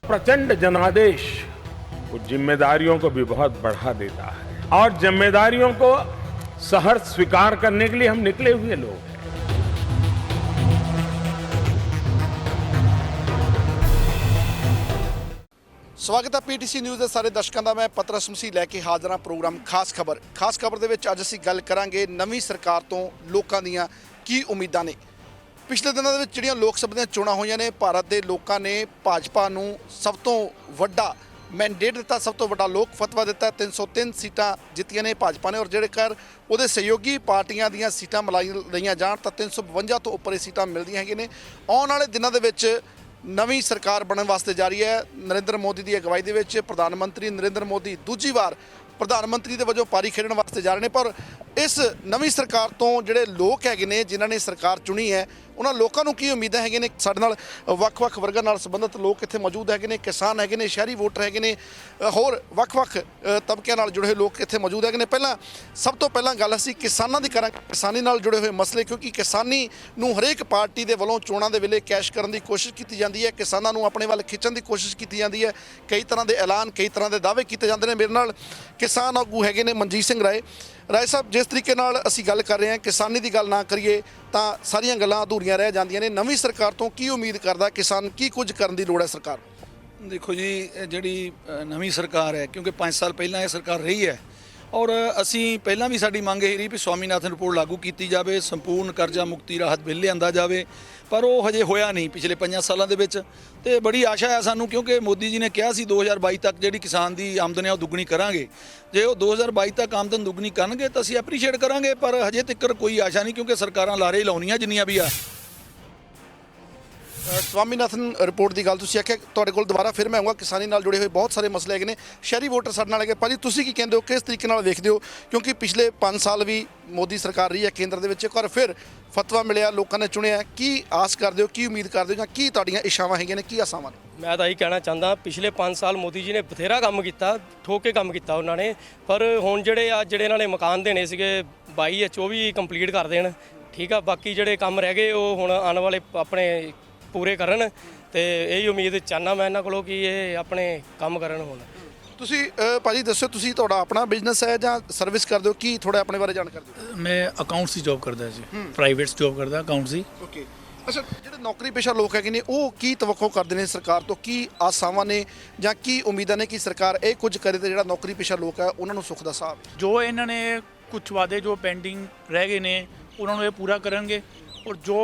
प्रचंड जनादेश वो जिम्मेदारियों को भी बहुत बढ़ा देता है और जिम्मेदारियों को सहर्ष स्वीकार करने के लिए हम निकले हुए लोग हैं। ਸਵਾਗਤ ਹੈ ਪੀਟੀਸੀ ਨਿਊਜ਼ ਦੇ ਸਾਰੇ ਦਰਸ਼ਕਾਂ ਦਾ। ਮੈਂ ਪਤਰਸ ਮਸੀਹ ਲੈ ਕੇ ਹਾਜ਼ਰ ਹਾਂ ਪ੍ਰੋਗਰਾਮ ਖਾਸ ਖਬਰ ਦੇ ਵਿੱਚ ਅੱਜ ਅਸੀਂ ਗੱਲ ਕਰਾਂਗੇ ਨਵੀਂ ਸਰਕਾਰ ਤੋਂ ਲੋਕਾਂ ਦੀਆਂ ਕੀ ਉਮੀਦਾਂ ਨੇ। ਪਿਛਲੇ ਦਿਨਾਂ ਦੇ ਵਿੱਚ ਜਿਹੜੀਆਂ ਲੋਕ ਸਭਾ ਦੀਆਂ ਚੋਣਾਂ ਹੋਈਆਂ ਨੇ, ਭਾਰਤ ਦੇ ਲੋਕਾਂ ਨੇ ਭਾਜਪਾ ਨੂੰ ਸਭ ਤੋਂ ਵੱਡਾ ਮੈਂਡੇਟ ਦਿੱਤਾ, ਸਭ ਤੋਂ ਵੱਡਾ ਲੋਕ ਫਤਵਾ ਦਿੱਤਾ। 303 ਸੀਟਾਂ ਜਿੱਤੀਆਂ ਨੇ ਭਾਜਪਾ ਨੇ ਔਰ ਜੇਕਰ ਉਹਦੇ ਸਹਿਯੋਗੀ ਪਾਰਟੀਆਂ ਦੀਆਂ ਸੀਟਾਂ ਮਿਲਾਈ ਲਈਆਂ ਜਾਣ ਤਾਂ 352 ਤੋਂ ਉੱਪਰ ਇਹ ਸੀਟਾਂ ਮਿਲਦੀਆਂ ਹੈਗੀਆਂ ਨੇ। ਆਉਣ ਵਾਲੇ ਦਿਨਾਂ ਦੇ ਵਿੱਚ ਨਵੀਂ ਸਰਕਾਰ ਬਣਨ ਵਾਸਤੇ ਜਾ ਰਹੀ ਹੈ। ਨਰਿੰਦਰ ਮੋਦੀ ਦੀ ਅਗਵਾਈ ਦੇ ਵਿੱਚ ਪ੍ਰਧਾਨ ਮੰਤਰੀ ਨਰਿੰਦਰ ਮੋਦੀ ਦੂਜੀ ਵਾਰ ਪ੍ਰਧਾਨ ਮੰਤਰੀ ਦੇ ਵਜੋਂ ਪਾਰੀ ਖੇਡਣ ਵਾਸਤੇ ਜਾ ਰਹੇ ਨੇ। ਪਰ ਇਸ ਨਵੀਂ ਸਰਕਾਰ ਤੋਂ ਜਿਹੜੇ ਲੋਕ ਹੈਗੇ ਨੇ, ਜਿਨ੍ਹਾਂ ਨੇ ਸਰਕਾਰ ਚੁਣੀ ਹੈ, ਉਹਨਾਂ ਲੋਕਾਂ ਨੂੰ ਕੀ ਉਮੀਦਾਂ ਹੈਗੀਆਂ ਨੇ। ਸਾਡੇ ਨਾਲ ਵੱਖ-ਵੱਖ ਵਰਗਾਂ ਨਾਲ ਸੰਬੰਧਿਤ ਲੋਕ ਇੱਥੇ ਮੌਜੂਦ ਹੈਗੇ ਨੇ। ਕਿਸਾਨ ਹੈਗੇ ਨੇ, ਸ਼ਹਿਰੀ ਵੋਟਰ ਹੈਗੇ ਨੇ, ਹੋਰ ਵੱਖ-ਵੱਖ ਤਬਕਿਆਂ ਨਾਲ ਜੁੜੇ ਹੋਏ ਲੋਕ ਇੱਥੇ ਮੌਜੂਦ ਹੈਗੇ ਨੇ। ਸਭ ਤੋਂ ਪਹਿਲਾਂ ਗੱਲ ਅਸੀਂ ਕਿਸਾਨਾਂ ਦੀ ਕਰਾਂਗੇ, ਕਿਸਾਨੀ ਨਾਲ ਜੁੜੇ ਹੋਏ ਮਸਲੇ, ਕਿਉਂਕਿ ਕਿਸਾਨੀ ਨੂੰ ਹਰੇਕ ਪਾਰਟੀ ਦੇ ਵੱਲੋਂ ਚੋਣਾਂ ਦੇ ਵੇਲੇ ਕੈਸ਼ ਕਰਨ ਦੀ ਕੋਸ਼ਿਸ਼ ਕੀਤੀ ਜਾਂਦੀ ਹੈ, ਕਿਸਾਨਾਂ ਨੂੰ ਆਪਣੇ ਵੱਲ ਖਿੱਚਣ ਦੀ ਕੋਸ਼ਿਸ਼ ਕੀਤੀ ਜਾਂਦੀ ਹੈ। ਕਈ ਤਰ੍ਹਾਂ ਦੇ ਐਲਾਨ, ਕਈ ਤਰ੍ਹਾਂ ਦੇ ਦਾਅਵੇ ਕੀਤੇ ਜਾਂਦੇ ਨੇ। ਮੇਰੇ ਨਾਲ ਕਿਸਾਨ ਆਗੂ ਹੈਗੇ ਨੇ ਮਨਜੀਤ ਸਿੰਘ ਰਾਏ ਸਾਹਿਬ। ਜਿਸ ਤਰੀਕੇ ਨਾਲ ਅਸੀਂ ਗੱਲ ਕਰ ਰਹੇ ਹਾਂ, ਕਿਸਾਨੀ ਦੀ ਗੱਲ ਨਾ ਕਰੀਏ ਤਾਂ ਸਾਰੀਆਂ ਗੱਲਾਂ ਅਧੂਰੀਆਂ ਰਹਿ ਜਾਂਦੀਆਂ ਨੇ। ਨਵੀਂ ਸਰਕਾਰ ਤੋਂ ਕੀ ਉਮੀਦ ਕਰਦਾ ਕਿਸਾਨ, ਕੀ ਕੁਝ ਕਰਨ ਦੀ ਲੋੜ ਹੈ ਸਰਕਾਰ ਨੂੰ? ਦੇਖੋ ਜੀ, ਜਿਹੜੀ ਨਵੀਂ ਸਰਕਾਰ ਹੈ, ਕਿਉਂਕਿ 5 ਸਾਲ ਪਹਿਲਾਂ ਇਹ ਸਰਕਾਰ ਰਹੀ ਹੈ ਔਰ ਅਸੀਂ ਪਹਿਲਾਂ ਵੀ ਸਾਡੀ ਮੰਗ ਇਹ ਰਹੀ ਵੀ ਸਵਾਮੀਨਾਥਨ ਰਿਪੋਰਟ ਲਾਗੂ ਕੀਤੀ ਜਾਵੇ, ਸੰਪੂਰਨ ਕਰਜ਼ਾ ਮੁਕਤੀ ਰਾਹਤ ਬਿੱਲ ਲਿਆਂਦਾ ਜਾਵੇ, ਪਰ ਉਹ ਹਜੇ ਹੋਇਆ ਨਹੀਂ ਪਿਛਲੇ 5 ਸਾਲਾਂ ਦੇ ਵਿੱਚ। ਤੇ ਬੜੀ ਆਸ਼ਾ ਹੈ ਸਾਨੂੰ, ਕਿਉਂਕਿ ਮੋਦੀ ਜੀ ਨੇ ਕਿਹਾ ਸੀ 2022 ਤੱਕ ਜਿਹੜੀ ਕਿਸਾਨ ਦੀ ਆਮਦਨ ਹੈ ਉਹ ਦੁੱਗਣੀ ਕਰਾਂਗੇ। ਜੇ ਉਹ 2022 ਤੱਕ ਆਮਦਨ ਦੁੱਗਣੀ ਕਰਨਗੇ ਤਾਂ ਅਸੀਂ ਐਪਰੀਸ਼ੀਏਟ ਕਰਾਂਗੇ, ਪਰ ਹਜੇ ਤੱਕ ਕੋਈ ਆਸ਼ਾ ਨਹੀਂ, ਕਿਉਂਕਿ ਸਰਕਾਰਾਂ ਲਾਰੇ ਲਾਉਣੀਆਂ ਜਿੰਨੀਆਂ ਵੀ ਆ। ਸਵਾਮੀਨਾਥਨ ਰਿਪੋਰਟ ਦੀ ਗੱਲ ਤੁਸੀਂ ਆਖਿਆ, ਤੁਹਾਡੇ ਕੋਲ ਦੁਬਾਰਾ ਫਿਰ ਮੈਂ ਆਊਂਗਾ। ਕਿਸਾਨੀ ਨਾਲ ਜੁੜੇ ਹੋਏ ਬਹੁਤ ਸਾਰੇ ਮਸਲੇ ਹੈਗੇ ਨੇ, ਸ਼ਹਿਰੀ ਵੋਟਰ ਸਾਡੇ ਨਾਲ ਹੈਗੇ। ਭਾਜੀ, ਤੁਸੀਂ ਕੀ ਕਹਿੰਦੇ ਹੋ, ਕਿਸ ਤਰੀਕੇ ਨਾਲ ਵੇਖਦੇ ਹੋ? ਕਿਉਂਕਿ ਪਿਛਲੇ 5 ਸਾਲ ਵੀ ਮੋਦੀ ਸਰਕਾਰ ਰਹੀ ਹੈ ਕੇਂਦਰ ਦੇ ਵਿੱਚ, ਇੱਕ ਵਾਰ ਫਿਰ ਫਤਵਾ ਮਿਲਿਆ, ਲੋਕਾਂ ਨੇ ਚੁਣਿਆ। ਕੀ ਆਸ ਕਰਦੇ ਹੋ, ਕੀ ਉਮੀਦ ਕਰਦੇ ਹੋ, ਜਾਂ ਕੀ ਤੁਹਾਡੀਆਂ ਇਸ਼ਾਵਾਂ ਹੈਗੀਆਂ ਨੇ, ਕੀ ਆਸਾਵਾਂ ਨੇ? ਮੈਂ ਤਾਂ ਇਹੀ ਕਹਿਣਾ ਚਾਹੁੰਦਾ, ਪਿਛਲੇ 5 ਸਾਲ ਮੋਦੀ ਜੀ ਨੇ ਬਥੇਰਾ ਕੰਮ ਕੀਤਾ, ਠੋਕ ਕੇ ਕੰਮ ਕੀਤਾ ਉਹਨਾਂ ਨੇ। ਪਰ ਹੁਣ ਜਿਹੜੇ ਇਹਨਾਂ ਨੇ ਮਕਾਨ ਦੇਣੇ ਸੀਗੇ 22 24 ਕੰਪਲੀਟ ਕਰ ਦੇਣ, ਠੀਕ ਆ। ਬਾਕੀ ਜਿਹੜੇ ਕੰਮ ਰਹਿ ਗਏ ਉਹ ਹੁਣ ਆਉਣ ਵਾਲੇ ਆਪਣੇ ਪੂਰੇ ਕਰਨ, ਤੇ ਇਹੀ ਉਮੀਦ ਚਾਹੁੰਦਾ ਮੈਂ ਇਹਨਾਂ ਕੋਲੋਂ ਕਿ ਇਹ ਆਪਣੇ ਕੰਮ ਕਰਨ। ਹੁਣ ਤੁਸੀਂ ਭਾਜੀ ਦੱਸੋ, ਤੁਸੀਂ ਤੁਹਾਡਾ ਆਪਣਾ ਬਿਜ਼ਨਸ ਹੈ ਜਾਂ ਸਰਵਿਸ ਕਰਦੇ ਹੋ? ਕੀ ਥੋੜਾ ਆਪਣੇ ਬਾਰੇ ਜਾਣਕਾਰੀ ਦਿਓ। ਮੈਂ ਅਕਾਊਂਟਸ ਦੀ ਜੌਬ ਕਰਦਾ ਜੀ, ਪ੍ਰਾਈਵੇਟ ਜੌਬ ਕਰਦਾ ਅਕਾਊਂਟਸ ਦੀ। ਓਕੇ, ਅੱਛਾ, ਜਿਹੜੇ ਨੌਕਰੀ ਪੇਸ਼ਾ ਲੋਕ ਹੈਗੇ ਨੇ ਉਹ ਕੀ ਤਵੱਕੋ ਕਰਦੇ ਨੇ ਸਰਕਾਰ ਤੋਂ? ਕੀ ਆਸਾਵਾਂ ਨੇ ਜਾਂ ਕੀ ਉਮੀਦਾਂ ਨੇ ਕਿ ਸਰਕਾਰ ਇਹ ਕੁਝ ਕਰੇ ਤੇ ਜਿਹੜਾ ਨੌਕਰੀ ਪੇਸ਼ਾ ਲੋਕ ਹੈ ਉਹਨਾਂ ਨੂੰ ਸੁੱਖ ਦਾ ਸਾਹ? ਜੋ ਇਹਨਾਂ ਨੇ ਕੁਝ ਵਾਅਦੇ ਜੋ ਪੈਂਡਿੰਗ ਰਹਿ ਗਏ ਨੇ ਉਹਨਾਂ ਨੂੰ ਇਹ ਪੂਰਾ ਕਰਨਗੇ। ਔਰ ਜੋ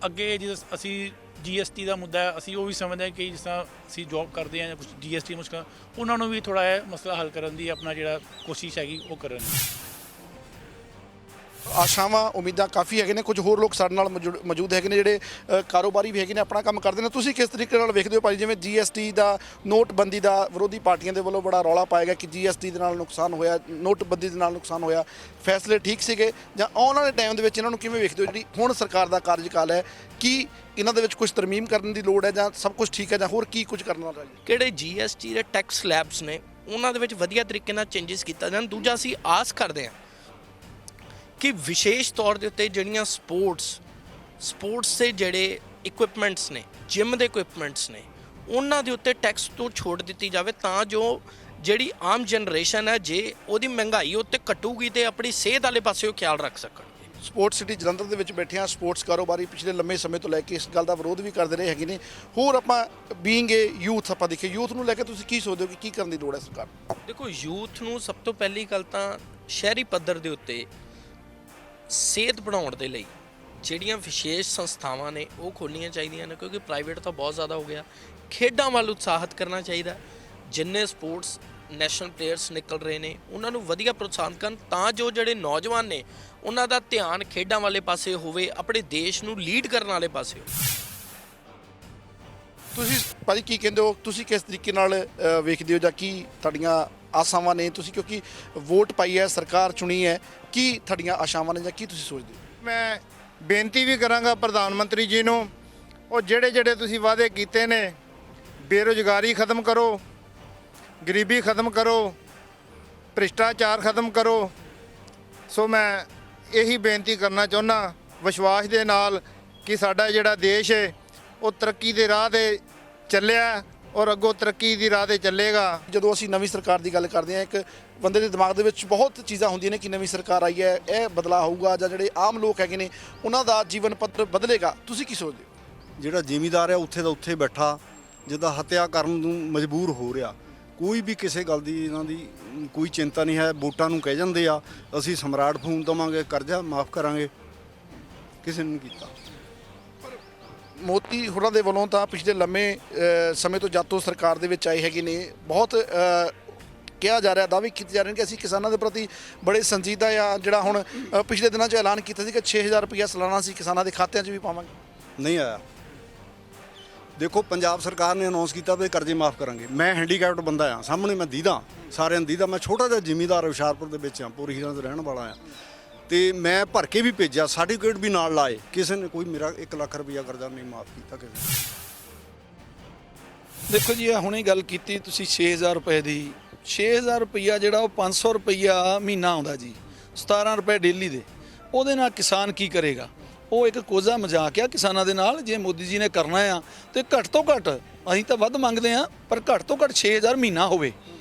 ਅੱਗੇ ਜਿਸ ਅਸੀਂ GST ਦਾ ਮੁੱਦਾ ਹੈ, ਅਸੀਂ ਉਹ ਵੀ ਸਮਝਦੇ ਹਾਂ ਕਿ ਜਿਸ ਤਰ੍ਹਾਂ ਅਸੀਂ ਜੌਬ ਕਰਦੇ ਹਾਂ ਜਾਂ ਕੁਝ GST ਮੁਸ਼ਕਲ, ਉਹਨਾਂ ਨੂੰ ਵੀ ਥੋੜ੍ਹਾ ਇਹ ਮਸਲਾ ਹੱਲ ਕਰਨ ਦੀ ਆਪਣਾ ਜਿਹੜਾ ਕੋਸ਼ਿਸ਼ ਹੈਗੀ ਉਹ ਕਰਨ। ਆਸ਼ਾਵਾਂ ਉਮੀਦਾਂ ਕਾਫੀ ਹੈਗੇ ਨੇ। ਕੁਝ ਹੋਰ ਲੋਕ ਸਾਡੇ ਨਾਲ ਮੌਜੂਦ ਹੈਗੇ ਨੇ ਜਿਹੜੇ ਕਾਰੋਬਾਰੀ ਵੀ ਹੈਗੇ ਨੇ, ਆਪਣਾ ਕੰਮ ਕਰਦੇ ਨੇ। ਤੁਸੀਂ ਕਿਸ ਤਰੀਕੇ ਨਾਲ ਵੇਖਦੇ ਹੋ ਭਾਈ, ਜਿਵੇਂ GST ਦਾ, ਨੋਟਬੰਦੀ ਦਾ ਵਿਰੋਧੀ ਪਾਰਟੀਆਂ ਦੇ ਵੱਲੋਂ ਬੜਾ ਰੌਲਾ ਪਾਇਆ ਗਿਆ ਕਿ GST ਦੇ ਨਾਲ ਨੁਕਸਾਨ ਹੋਇਆ, ਨੋਟਬੰਦੀ ਦੇ ਨਾਲ ਨੁਕਸਾਨ ਹੋਇਆ, ਫੈਸਲੇ ਠੀਕ ਸੀਗੇ ਜਾਂ ਆਉਣ ਵਾਲੇ ਟਾਈਮ ਦੇ ਵਿੱਚ ਇਹਨਾਂ ਨੂੰ ਕਿਵੇਂ ਵੇਖਦੇ ਹੋ? ਜਿਹੜੀ ਹੁਣ ਸਰਕਾਰ ਦਾ ਕਾਰਜਕਾਲ ਹੈ, ਕੀ ਇਹਨਾਂ ਦੇ ਵਿੱਚ ਕੁਝ ਤਰਮੀਮ ਕਰਨ ਦੀ ਲੋੜ ਹੈ ਜਾਂ ਸਭ ਕੁਝ ਠੀਕ ਹੈ, ਜਾਂ ਹੋਰ ਕੀ ਕੁਝ ਕਰਨਾ ਚਾਹੀਦਾ? ਕਿਹੜੇ GST ਦੇ ਟੈਕਸ ਸਲੈਬਸ ਨੇ ਉਹਨਾਂ ਦੇ ਵਿੱਚ ਵਧੀਆ ਤਰੀਕੇ ਨਾਲ ਚੇਂਜਸ ਕੀਤਾ ਜਾਣ। ਦੂਜਾ, ਅਸੀਂ ਆਸ ਕਰਦੇ ਹਾਂ ਕਿ ਵਿਸ਼ੇਸ਼ ਤੌਰ ਦੇ ਉੱਤੇ ਜਿਹੜੀਆਂ ਸਪੋਰਟਸ ਦੇ ਜਿਹੜੇ ਇਕੁਇਪਮੈਂਟਸ ਨੇ, ਜਿਮ ਦੇ ਇਕੁਇਪਮੈਂਟਸ ਨੇ, ਉਹਨਾਂ ਦੇ ਉੱਤੇ ਟੈਕਸ ਤੋਂ ਛੋਟ ਦਿੱਤੀ ਜਾਵੇ, ਤਾਂ ਜੋ ਜਿਹੜੀ ਆਮ ਜਨਰੇਸ਼ਨ ਹੈ ਜੇ ਉਹਦੀ ਮਹਿੰਗਾਈ ਉੱਤੇ ਘਟੂਗੀ ਤੇ ਆਪਣੀ ਸਿਹਤ ਵਾਲੇ ਪਾਸੇ ਉਹ ਖਿਆਲ ਰੱਖ ਸਕਣ। ਸਪੋਰਟਸ ਸਿਟੀ ਜਲੰਧਰ ਦੇ ਵਿੱਚ ਬੈਠੇ ਹਾਂ। ਸਪੋਰਟਸ ਕਾਰੋਬਾਰੀ ਪਿਛਲੇ ਲੰਮੇ ਸਮੇਂ ਤੋਂ ਲੈ ਕੇ ਇਸ ਗੱਲ ਦਾ ਵਿਰੋਧ ਵੀ ਕਰਦੇ ਰਹੇ ਹੈਗੇ ਨੇ। ਹੋਰ ਆਪਾਂ ਬੀਇੰਗ ਏ ਯੂਥ, ਆਪਾਂ ਦੇਖੀਏ ਯੂਥ ਨੂੰ ਲੈ ਕੇ ਤੁਸੀਂ ਕੀ ਸੋਚਦੇ ਹੋ ਕਿ ਕੀ ਕਰਨ ਦੀ ਲੋੜ ਹੈ ਸਰਕਾਰ ਨੂੰ? ਦੇਖੋ, ਯੂਥ ਨੂੰ ਸਭ ਤੋਂ ਪਹਿਲੀ ਗੱਲ ਤਾਂ ਸ਼ਹਿਰੀ ਪੱਧਰ ਦੇ ਉੱਤੇ ਸਿਹਤ ਬਣਾਉਣ ਦੇ ਲਈ ਜਿਹੜੀਆਂ ਵਿਸ਼ੇਸ਼ ਸੰਸਥਾਵਾਂ ਨੇ ਉਹ ਖੋਲ੍ਹਣੀਆਂ ਚਾਹੀਦੀਆਂ ਨੇ, ਕਿਉਂਕਿ ਪ੍ਰਾਈਵੇਟ ਤਾਂ ਬਹੁਤ ਜ਼ਿਆਦਾ ਹੋ ਗਿਆ। ਖੇਡਾਂ ਵੱਲ ਉਤਸ਼ਾਹਿਤ ਕਰਨਾ ਚਾਹੀਦਾ। ਜਿੰਨੇ ਸਪੋਰਟਸ ਨੈਸ਼ਨਲ ਪਲੇਅਰਸ ਨਿਕਲ ਰਹੇ ਨੇ ਉਹਨਾਂ ਨੂੰ ਵਧੀਆ ਪ੍ਰੋਤਸਾਹਨ ਕਰਨ, ਤਾਂ ਜੋ ਜਿਹੜੇ ਨੌਜਵਾਨ ਨੇ ਉਹਨਾਂ ਦਾ ਧਿਆਨ ਖੇਡਾਂ ਵਾਲੇ ਪਾਸੇ ਹੋਵੇ, ਆਪਣੇ ਦੇਸ਼ ਨੂੰ ਲੀਡ ਕਰਨ ਵਾਲੇ ਪਾਸੇ ਹੋਵੇ। ਤੁਸੀਂ ਭਾਜੀ ਕੀ ਕਹਿੰਦੇ ਹੋ? ਤੁਸੀਂ ਕਿਸ ਤਰੀਕੇ ਨਾਲ ਵੇਖਦੇ ਹੋ ਜਾਂ ਕੀ ਤੁਹਾਡੀਆਂ ਆਸਾਵਾਂ ਨੇ? ਤੁਸੀਂ ਕਿਉਂਕਿ ਵੋਟ ਪਾਈ ਹੈ, ਸਰਕਾਰ ਚੁਣੀ ਹੈ, ਕੀ ਤੁਹਾਡੀਆਂ ਆਸ਼ਾਵਾਂ ਨੇ ਜਾਂ ਕੀ ਤੁਸੀਂ ਸੋਚਦੇ ਹੋ? ਮੈਂ ਬੇਨਤੀ ਵੀ ਕਰਾਂਗਾ ਪ੍ਰਧਾਨ ਮੰਤਰੀ ਜੀ ਨੂੰ, ਉਹ ਜਿਹੜੇ ਤੁਸੀਂ ਵਾਅਦੇ ਕੀਤੇ ਨੇ, ਬੇਰੁਜ਼ਗਾਰੀ ਖਤਮ ਕਰੋ, ਗਰੀਬੀ ਖਤਮ ਕਰੋ, ਭ੍ਰਿਸ਼ਟਾਚਾਰ ਖਤਮ ਕਰੋ। ਸੋ ਮੈਂ ਇਹੀ ਬੇਨਤੀ ਕਰਨਾ ਚਾਹੁੰਦਾ ਵਿਸ਼ਵਾਸ ਦੇ ਨਾਲ ਕਿ ਸਾਡਾ ਜਿਹੜਾ ਦੇਸ਼ ਹੈ ਉਹ ਤਰੱਕੀ ਦੇ ਰਾਹ 'ਤੇ ਚੱਲਿਆ ਔਰ ਅੱਗੋਂ ਤਰੱਕੀ ਦੀ ਰਾਹ ਤੇ ਚੱਲੇਗਾ। ਜਦੋਂ ਅਸੀਂ ਨਵੀਂ ਸਰਕਾਰ ਦੀ ਗੱਲ ਕਰਦੇ ਹਾਂ, ਇੱਕ ਬੰਦੇ ਦੇ ਦਿਮਾਗ ਦੇ ਵਿੱਚ ਬਹੁਤ ਚੀਜ਼ਾਂ ਹੁੰਦੀਆਂ ਨੇ ਕਿ ਨਵੀਂ ਸਰਕਾਰ ਆਈ ਹੈ, ਇਹ ਬਦਲਾਅ ਹੋਊਗਾ ਜਾਂ ਜਿਹੜੇ ਆਮ ਲੋਕ ਹੈਗੇ ਨੇ ਉਹਨਾਂ ਦਾ ਜੀਵਨ ਪੱਧਰ ਬਦਲੇਗਾ। ਤੁਸੀਂ ਕੀ ਸੋਚਦੇ ਹੋ? ਜਿਹੜਾ ਜ਼ਿਮੀਂਦਾਰ ਆ ਉੱਥੇ ਦਾ ਉੱਥੇ ਬੈਠਾ, ਜਿੱਦਾਂ ਹੱਤਿਆ ਕਰਨ ਨੂੰ ਮਜਬੂਰ ਹੋ ਰਿਹਾ, ਕੋਈ ਵੀ ਕਿਸੇ ਗੱਲ ਦੀ ਇਹਨਾਂ ਦੀ ਕੋਈ ਚਿੰਤਾ ਨਹੀਂ ਹੈ। ਵੋਟਾਂ ਨੂੰ ਕਹਿ ਜਾਂਦੇ ਆ ਅਸੀਂ ਸਮਰਾਟ ਫੋਨ ਦੇਵਾਂਗੇ, ਕਰਜ਼ਾ ਮਾਫ ਕਰਾਂਗੇ, ਕਿਸੇ ਨੇ ਨਹੀਂ ਕੀਤਾ। ਮੋਦੀ ਹੋਰਾਂ ਦੇ ਵੱਲੋਂ ਤਾਂ ਪਿਛਲੇ ਲੰਮੇ ਸਮੇਂ ਤੋਂ ਜਦ ਤੋਂ ਸਰਕਾਰ ਦੇ ਵਿੱਚ ਆਏ ਹੈਗੇ ਨੇ, ਬਹੁਤ ਕਿਹਾ ਜਾ ਰਿਹਾ, ਦਾਅਵੇ ਕੀਤੇ ਜਾ ਰਹੇ ਨੇ ਕਿ ਅਸੀਂ ਕਿਸਾਨਾਂ ਦੇ ਪ੍ਰਤੀ ਬੜੇ ਸੰਜੀਦਾ ਆ। ਜਿਹੜਾ ਹੁਣ ਪਿਛਲੇ ਦਿਨਾਂ 'ਚ ਐਲਾਨ ਕੀਤਾ ਸੀ ਕਿ 6000 ਰੁਪਇਆ ਸਾਲਾਨਾ ਅਸੀਂ ਕਿਸਾਨਾਂ ਦੇ ਖਾਤਿਆਂ 'ਚ ਵੀ ਪਾਵਾਂਗੇ। ਨਹੀਂ ਆਇਆ। ਦੇਖੋ ਪੰਜਾਬ ਸਰਕਾਰ ਨੇ ਅਨਾਉਂਸ ਕੀਤਾ ਵੀ ਕਰਜ਼ੇ ਮਾਫ ਕਰਾਂਗੇ। ਮੈਂ ਹੈਂਡੀਕੈਪਟ ਬੰਦਾ ਆ, ਸਾਹਮਣੇ ਮੈਂ ਦੀਦਾ, ਸਾਰਿਆਂ ਨੂੰ ਦੀਦਾ। ਮੈਂ ਛੋਟਾ ਜਿਹਾ ਜ਼ਿਮੀਂਦਾਰ ਹੁਸ਼ਿਆਰਪੁਰ ਦੇ ਵਿੱਚ ਆ, ਪੂਰੀ ਹੀਰਾਂ 'ਚ ਰਹਿਣ ਵਾਲਾ ਆ, ਤੇ ਮੈਂ ਭਰ ਕੇ ਵੀ ਭੇਜਿਆ, ਸਰਟੀਫਿਕੇਟ ਵੀ ਨਾਲ ਲਾਏ, ਕਿਸੇ ਨੇ ਕੋਈ ਮੇਰਾ 1 ਲੱਖ ਰੁਪਇਆ ਕਰਜ਼ਾ ਨਹੀਂ ਮਾਫ ਕੀਤਾ ਕਿਸੇ ਨੇ। ਦੇਖੋ ਜੀ, ਇਹ ਹੁਣੇ ਗੱਲ ਕੀਤੀ ਤੁਸੀਂ 6000 ਰੁਪਏ ਦੀ। 6000 ਰੁਪਈਆ ਜਿਹੜਾ ਉਹ 500 ਰੁਪਈਆ ਮਹੀਨਾ ਆਉਂਦਾ ਜੀ, 17 ਰੁਪਏ ਡੇਲੀ ਦੇ। ਉਹਦੇ ਨਾਲ ਕਿਸਾਨ ਕੀ ਕਰੇਗਾ? ਉਹ ਇੱਕ ਕੋਝਾ ਮਜ਼ਾਕ ਆ ਕਿਸਾਨਾਂ ਦੇ ਨਾਲ। ਜੇ ਮੋਦੀ ਜੀ ਨੇ ਕਰਨਾ ਆ ਤੇ ਘੱਟ ਤੋਂ ਘੱਟ, ਅਸੀਂ ਤਾਂ ਵੱਧ ਮੰਗਦੇ ਆ, ਪਰ ਘੱਟ ਤੋਂ ਘੱਟ 6000 ਮਹੀਨਾ ਹੋਵੇ।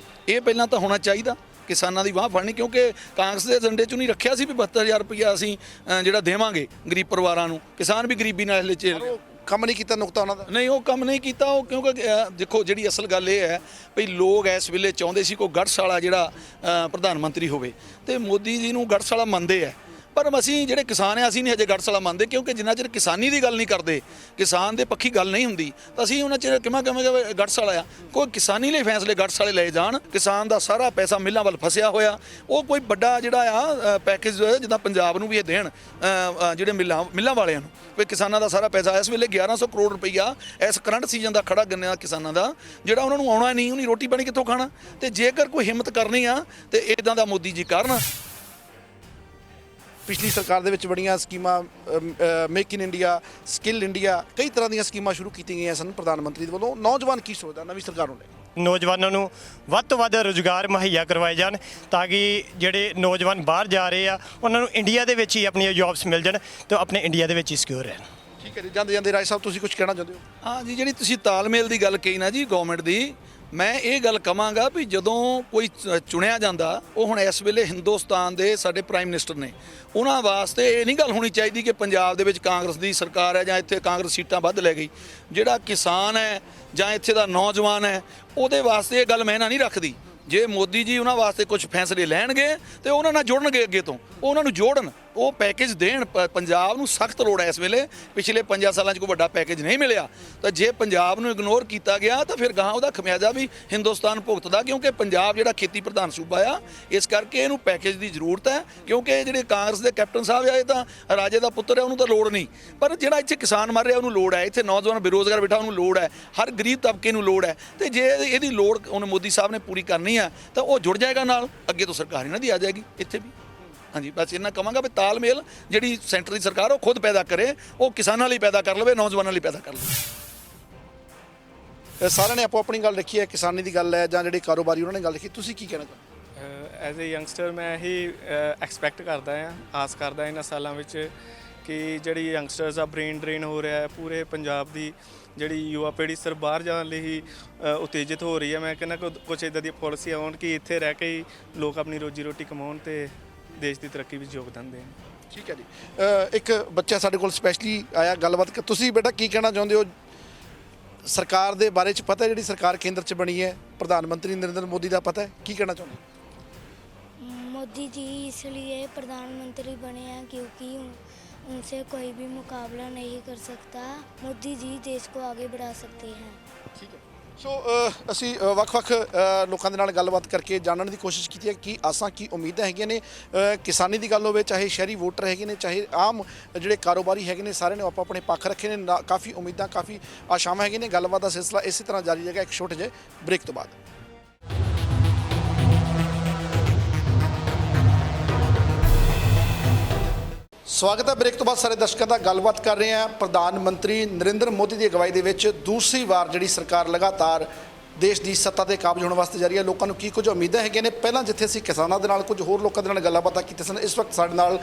ਇਹ ਪਹਿਲਾਂ ਤਾਂ ਹੋਣਾ ਚਾਹੀਦਾ। ਕਿਸਾਨਾਂ ਦੀ ਬਾਂਹ ਫੜਨੀ, ਕਿਉਂਕਿ ਕਾਂਗਰਸ ਦੇ ਏਜੰਡੇ 'ਚ ਨਹੀਂ ਰੱਖਿਆ ਸੀ ਵੀ 72000 ਰੁਪਈਆ ਅਸੀਂ ਜਿਹੜਾ ਦੇਵਾਂਗੇ ਗਰੀਬ ਪਰਿਵਾਰਾਂ ਨੂੰ। ਕਿਸਾਨ ਵੀ ਗਰੀਬੀ ਨਾਲ ਹਲੇ ਝੇਲ ਰਿਹਾ। ਕੰਮ ਨਹੀਂ ਕੀਤਾ ਨੁਕਤਾ ਉਹਨਾਂ ਦਾ। ਨਹੀਂ, ਉਹ ਕੰਮ ਨਹੀਂ ਕੀਤਾ ਉਹ, ਕਿਉਂਕਿ ਦੇਖੋ ਜਿਹੜੀ ਅਸਲ ਗੱਲ ਇਹ ਹੈ ਵੀ ਲੋਕ ਇਸ ਵੇਲੇ ਚਾਹੁੰਦੇ ਸੀ ਕੋਈ ਗੜ੍ਹਸ ਵਾਲਾ ਜਿਹੜਾ ਪ੍ਰਧਾਨ ਮੰਤਰੀ ਹੋਵੇ, ਤੇ ਮੋਦੀ ਜੀ ਨੂੰ ਗੜ੍ਹਸ ਵਾਲਾ ਮੰਨਦੇ ਆ। ਪਰ ਅਸੀਂ ਜਿਹੜੇ ਕਿਸਾਨ ਆ, ਅਸੀਂ ਨਹੀਂ ਹਜੇ ਗੜ੍ਹਸ ਵਾਲਾ ਮੰਨਦੇ, ਕਿਉਂਕਿ ਜਿੰਨਾ ਚਿਰ ਕਿਸਾਨੀ ਦੀ ਗੱਲ ਨਹੀਂ ਕਰਦੇ, ਕਿਸਾਨ ਦੇ ਪੱਖੀ ਗੱਲ ਨਹੀਂ ਹੁੰਦੀ, ਤਾਂ ਅਸੀਂ ਉਹਨਾਂ ਚਿਰ ਕਿਵੇਂ ਗੜ੍ਹਸ ਵਾਲਾ ਆ। ਕੋਈ ਕਿਸਾਨੀ ਲਈ ਫੈਸਲੇ ਗੜ੍ਹਸ ਵਾਲੇ ਲਏ ਜਾਣ। ਕਿਸਾਨ ਦਾ ਸਾਰਾ ਪੈਸਾ ਮਿੱਲਾਂ ਵੱਲ ਫਸਿਆ ਹੋਇਆ, ਉਹ ਕੋਈ ਵੱਡਾ ਜਿਹੜਾ ਆ ਪੈਕੇਜ ਜਿੱਦਾਂ ਪੰਜਾਬ ਨੂੰ ਵੀ ਇਹ ਦੇਣ ਜਿਹੜੇ ਮਿੱਲਾਂ ਵਾਲਿਆਂ ਨੂੰ, ਵੀ ਕਿਸਾਨਾਂ ਦਾ ਸਾਰਾ ਪੈਸਾ ਇਸ ਵੇਲੇ 1100 ਕਰੋੜ ਰੁਪਈਆ ਇਸ ਕਰੰਟ ਸੀਜ਼ਨ ਦਾ ਖੜਾ ਗੰਨਿਆਂ ਕਿਸਾਨਾਂ ਦਾ, ਜਿਹੜਾ ਉਹਨਾਂ ਨੂੰ ਆਉਣਾ ਨਹੀਂ, ਉਹਨੀ ਰੋਟੀ ਪਾਣੀ ਕਿੱਥੋਂ ਖਾਣਾ? ਤੇ ਜੇਕਰ ਕੋਈ ਹਿੰਮਤ ਕਰਨੀ ਆ ਤੇ ਇਦਾਂ ਦਾ ਮੋਦੀ ਜੀ ਕਰਨ। ਪਿਛਲੀ ਸਰਕਾਰ ਦੇ ਵਿੱਚ ਬੜੀਆਂ ਸਕੀਮਾਂ, make in India, skill India, ਕਈ ਤਰ੍ਹਾਂ ਦੀਆਂ ਸਕੀਮਾਂ ਸ਼ੁਰੂ ਕੀਤੀਆਂ ਗਈਆਂ ਸਨ ਪ੍ਰਧਾਨ ਮੰਤਰੀ ਦੇ ਵੱਲੋਂ। ਨੌਜਵਾਨ ਕੀ ਸੋਚਦਾ ਨਵੀਂ ਸਰਕਾਰ ਨੂੰ ਲੈ ਕੇ? ਨੌਜਵਾਨਾਂ ਨੂੰ ਵੱਧ ਤੋਂ ਵੱਧ ਰੁਜ਼ਗਾਰ ਮੁਹੱਈਆ ਕਰਵਾਏ ਜਾਣ, ਤਾਂ ਕਿ ਜਿਹੜੇ ਨੌਜਵਾਨ ਬਾਹਰ ਜਾ ਰਹੇ ਆ ਉਹਨਾਂ ਨੂੰ ਇੰਡੀਆ ਦੇ ਵਿੱਚ ਹੀ ਆਪਣੀਆਂ ਜੌਬਸ ਮਿਲ ਜਾਣ ਤੇ ਆਪਣੇ ਇੰਡੀਆ ਦੇ ਵਿੱਚ ਹੀ ਸਿਕਿਉਰ ਰਹਿਣ। ਠੀਕ ਹੈ ਜੀ, ਜਾਂਦੇ ਜਾਂਦੇ ਰਾਏ ਸਾਹਿਬ ਤੁਸੀਂ ਕੁਝ ਕਹਿਣਾ ਚਾਹੁੰਦੇ ਹੋ? ਹਾਂ ਜੀ, ਜਿਹੜੀ ਤੁਸੀਂ ਤਾਲਮੇਲ ਦੀ ਗੱਲ ਕਹੀ ਨਾ ਜੀ ਗਵਰਨਮੈਂਟ ਦੀ, ਮੈਂ ਇਹ ਗੱਲ ਕਹਾਂਗਾ ਵੀ ਜਦੋਂ ਕੋਈ ਚੁਣਿਆ ਜਾਂਦਾ, ਉਹ ਹੁਣ ਇਸ ਵੇਲੇ ਹਿੰਦੁਸਤਾਨ ਦੇ ਸਾਡੇ ਪ੍ਰਾਈਮ ਮਿਨਿਸਟਰ ਨੇ, ਉਹਨਾਂ ਵਾਸਤੇ ਇਹ ਨਹੀਂ ਗੱਲ ਹੋਣੀ ਚਾਹੀਦੀ ਕਿ ਪੰਜਾਬ ਦੇ ਵਿੱਚ ਕਾਂਗਰਸ ਦੀ ਸਰਕਾਰ ਹੈ ਜਾਂ ਇੱਥੇ ਕਾਂਗਰਸ ਸੀਟਾਂ ਵੱਧ ਲੈ ਗਈ। ਜਿਹੜਾ ਕਿਸਾਨ ਹੈ ਜਾਂ ਇੱਥੇ ਦਾ ਨੌਜਵਾਨ ਹੈ, ਉਹਦੇ ਵਾਸਤੇ ਇਹ ਗੱਲ ਮਾਇਨਾ ਨਹੀਂ ਰੱਖਦੀ। ਜੇ ਮੋਦੀ ਜੀ ਉਹਨਾਂ ਵਾਸਤੇ ਕੁਝ ਫੈਸਲੇ ਲੈਣਗੇ ਤੇ ਉਹਨਾਂ ਨਾਲ ਜੁੜਨਗੇ, ਅੱਗੇ ਤੋਂ ਉਹਨਾਂ ਨੂੰ ਜੋੜਨ, ਉਹ ਪੈਕੇਜ ਦੇਣ। ਪੰਜਾਬ ਨੂੰ ਸਖਤ ਲੋੜ ਹੈ ਇਸ ਵੇਲੇ। ਪਿਛਲੇ 5 ਸਾਲਾਂ 'ਚ ਕੋਈ ਵੱਡਾ ਪੈਕੇਜ ਨਹੀਂ ਮਿਲਿਆ, ਤਾਂ ਜੇ ਪੰਜਾਬ ਨੂੰ ਇਗਨੋਰ ਕੀਤਾ ਗਿਆ ਤਾਂ ਫਿਰ ਗਾਹਾਂ ਉਹਦਾ ਖਮਿਆਜ਼ਾ ਵੀ ਹਿੰਦੁਸਤਾਨ ਭੁਗਤਦਾ, ਕਿਉਂਕਿ ਪੰਜਾਬ ਜਿਹੜਾ ਖੇਤੀ ਪ੍ਰਧਾਨ ਸੂਬਾ ਆ, ਇਸ ਕਰਕੇ ਇਹਨੂੰ ਪੈਕੇਜ ਦੀ ਜ਼ਰੂਰਤ ਹੈ। ਕਿਉਂਕਿ ਜਿਹੜੇ ਕਾਂਗਰਸ ਦੇ ਕੈਪਟਨ ਸਾਹਿਬ ਆ, ਇਹ ਤਾਂ ਰਾਜੇ ਦਾ ਪੁੱਤਰ ਹੈ, ਉਹਨੂੰ ਤਾਂ ਲੋੜ ਨਹੀਂ, ਪਰ ਜਿਹੜਾ ਇੱਥੇ ਕਿਸਾਨ ਮਰ ਰਿਹਾ ਉਹਨੂੰ ਲੋੜ ਹੈ, ਇੱਥੇ ਨੌਜਵਾਨ ਬੇਰੁਜ਼ਗਾਰ ਬੈਠਾ ਉਹਨੂੰ ਲੋੜ ਹੈ, ਹਰ ਗਰੀਬ ਤਬਕੇ ਨੂੰ ਲੋੜ ਹੈ। ਤੇ ਜੇ ਇਹਦੀ ਲੋੜ ਉਹਨੇ ਮੋਦੀ ਸਾਹਿਬ ਨੇ ਪੂਰੀ ਕਰਨੀ ਆ ਤਾਂ ਉਹ ਜੁੜ ਜਾਏਗਾ ਨਾਲ, ਅੱਗੇ ਤੋਂ ਸਰਕਾਰ ਇਹਨਾਂ ਦੀ ਆ ਜਾਏਗੀ ਇੱਥੇ ਵੀ। ਹਾਂਜੀ, ਬਸ ਇਹਨਾਂ ਕਹਾਂਗਾ ਵੀ ਤਾਲਮੇਲ ਜਿਹੜੀ ਸੈਂਟਰ ਦੀ ਸਰਕਾਰ ਉਹ ਖੁਦ ਪੈਦਾ ਕਰੇ, ਉਹ ਕਿਸਾਨਾਂ ਲਈ ਪੈਦਾ ਕਰ ਲਵੇ, ਨੌਜਵਾਨਾਂ ਲਈ ਪੈਦਾ ਕਰ ਲਵੇ। ਸਾਰਿਆਂ ਨੇ ਆਪੋ ਆਪਣੀ ਗੱਲ ਰੱਖੀ ਹੈ, ਕਿਸਾਨੀ ਦੀ ਗੱਲ ਹੈ ਜਾਂ ਜਿਹੜੇ ਕਾਰੋਬਾਰੀ ਉਹਨਾਂ ਨੇ ਗੱਲ ਰੱਖੀ। ਤੁਸੀਂ ਕੀ ਕਹਿਣਾ ਚਾਹੁੰਦੇ? ਐਜ਼ ਏ ਯੰਗਸਟਰ ਮੈਂ ਇਹੀ ਐਕਸਪੈਕਟ ਕਰਦਾ ਹਾਂ, ਆਸ ਕਰਦਾ ਇਹਨਾਂ ਸਾਲਾਂ ਵਿੱਚ ਕਿ ਜਿਹੜੀ ਯੰਗਸਟਰਸ ਆ ਬ੍ਰੇਨ ਡਰੇਨ ਹੋ ਰਿਹਾ ਹੈ ਪੂਰੇ ਪੰਜਾਬ ਦੀ, ਜਿਹੜੀ ਯੁਵਾ ਪੀੜ੍ਹੀ ਸਿਰ ਬਾਹਰ ਜਾਣ ਲਈ ਹੀ ਉਤੇਜਿਤ ਹੋ ਰਹੀ ਹੈ। ਮੈਂ ਕਹਿੰਦਾ ਕੁਝ ਇੱਦਾਂ ਦੀਆਂ ਪਾਲਿਸੀਆਂ ਆਉਣ ਕਿ ਇੱਥੇ ਰਹਿ ਕੇ ਹੀ ਲੋਕ ਆਪਣੀ ਰੋਜੀ ਰੋਟੀ ਕਮਾਉਣ ਤੇ ਦੇਸ਼ ਦੀ ਤਰੱਕੀ ਵਿੱਚ ਯੋਗਦਾਨ ਦੇਣ। ਠੀਕ ਹੈ ਜੀ, ਇੱਕ ਬੱਚਾ ਸਾਡੇ ਕੋਲ ਸਪੈਸ਼ਲੀ ਆਇਆ ਗੱਲਬਾਤ। ਤੁਸੀਂ ਬੇਟਾ ਕੀ ਕਹਿਣਾ ਚਾਹੁੰਦੇ ਹੋ? ਸਰਕਾਰ ਦੇ ਬਾਰੇ 'ਚ ਪਤਾ, ਜਿਹੜੀ ਸਰਕਾਰ ਕੇਂਦਰ 'ਚ ਬਣੀ ਹੈ, ਪ੍ਰਧਾਨ ਮੰਤਰੀ ਨਰਿੰਦਰ ਮੋਦੀ ਦਾ ਪਤਾ ਹੈ, ਕੀ ਕਹਿਣਾ ਚਾਹੁੰਦੇ? मोदी जी इसलिए प्रधानमंत्री बने हैं क्योंकि उनसे कोई भी मुकाबला नहीं कर सकता। मोदी जी देश को आगे बढ़ा सकते हैं। ਠੀਕ ਹੈ। ਸੋ ਅਸੀਂ ਵੱਖ-ਵੱਖ ਲੋਕਾਂ ਦੇ ਨਾਲ ਗੱਲਬਾਤ ਕਰਕੇ ਜਾਣਨ ਦੀ ਕੋਸ਼ਿਸ਼ ਕੀਤੀ ਹੈ ਕਿ ਆਸਾਂ ਕੀ ਉਮੀਦਾਂ ਹੈਗੀਆਂ ਨੇ। ਕਿਸਾਨੀ ਦੀ ਗੱਲ ਹੋਵੇ, ਚਾਹੇ ਸ਼ਹਿਰੀ ਵੋਟਰ ਹੈਗੇ ਨੇ, ਚਾਹੇ ਆਮ ਜਿਹੜੇ ਕਾਰੋਬਾਰੀ ਹੈਗੇ ਨੇ, ਸਾਰਿਆਂ ਨੇ ਆਪੋ ਆਪਣੇ ਪੱਖ ਰੱਖੇ ਨੇ। ਕਾਫੀ ਉਮੀਦਾਂ, ਕਾਫੀ ਆਸ਼ਾਵਾਂ ਹੈਗੀਆਂ ਨੇ। ਗੱਲਬਾਤ ਦਾ ਸਿਲਸਿਲਾ ਇਸੇ ਤਰ੍ਹਾਂ ਜਾਰੀ ਰਹੇਗਾ ਇੱਕ ਛੋਟੇ ਜਿਹੇ ਬ੍ਰੇਕ ਤੋਂ ਬਾਅਦ। ਸਵਾਗਤ ਹੈ ਬ੍ਰੇਕ ਤੋਂ ਬਾਅਦ ਸਾਰੇ ਦਰਸ਼ਕਾਂ ਦਾ। ਗੱਲਬਾਤ ਕਰ ਰਹੇ ਹਾਂ ਪ੍ਰਧਾਨ ਮੰਤਰੀ ਨਰਿੰਦਰ ਮੋਦੀ ਦੀ ਅਗਵਾਈ ਦੇ ਵਿੱਚ ਦੂਸਰੀ ਵਾਰ ਜਿਹੜੀ ਸਰਕਾਰ ਲਗਾਤਾਰ ਦੇਸ਼ ਦੀ ਸੱਤਾ ਤੇ ਕਾਬਜ ਹੋਣ ਵਾਸਤੇ ਜਾ ਰਹੀ ਹੈ। ਲੋਕਾਂ ਨੂੰ ਕੀ ਕੁਝ ਉਮੀਦਾਂ ਹੈਗੀਆਂ ਨੇ, ਪਹਿਲਾਂ ਜਿੱਥੇ ਅਸੀਂ ਕਿਸਾਨਾਂ ਦੇ ਨਾਲ ਕੁਝ ਹੋਰ ਲੋਕਾਂ ਦੇ ਨਾਲ ਗੱਲਾਂ ਬਾਤਾਂ ਕੀਤੀਆਂ ਸਨ, ਇਸ ਵਕਤ ਸਾਡੇ ਨਾਲ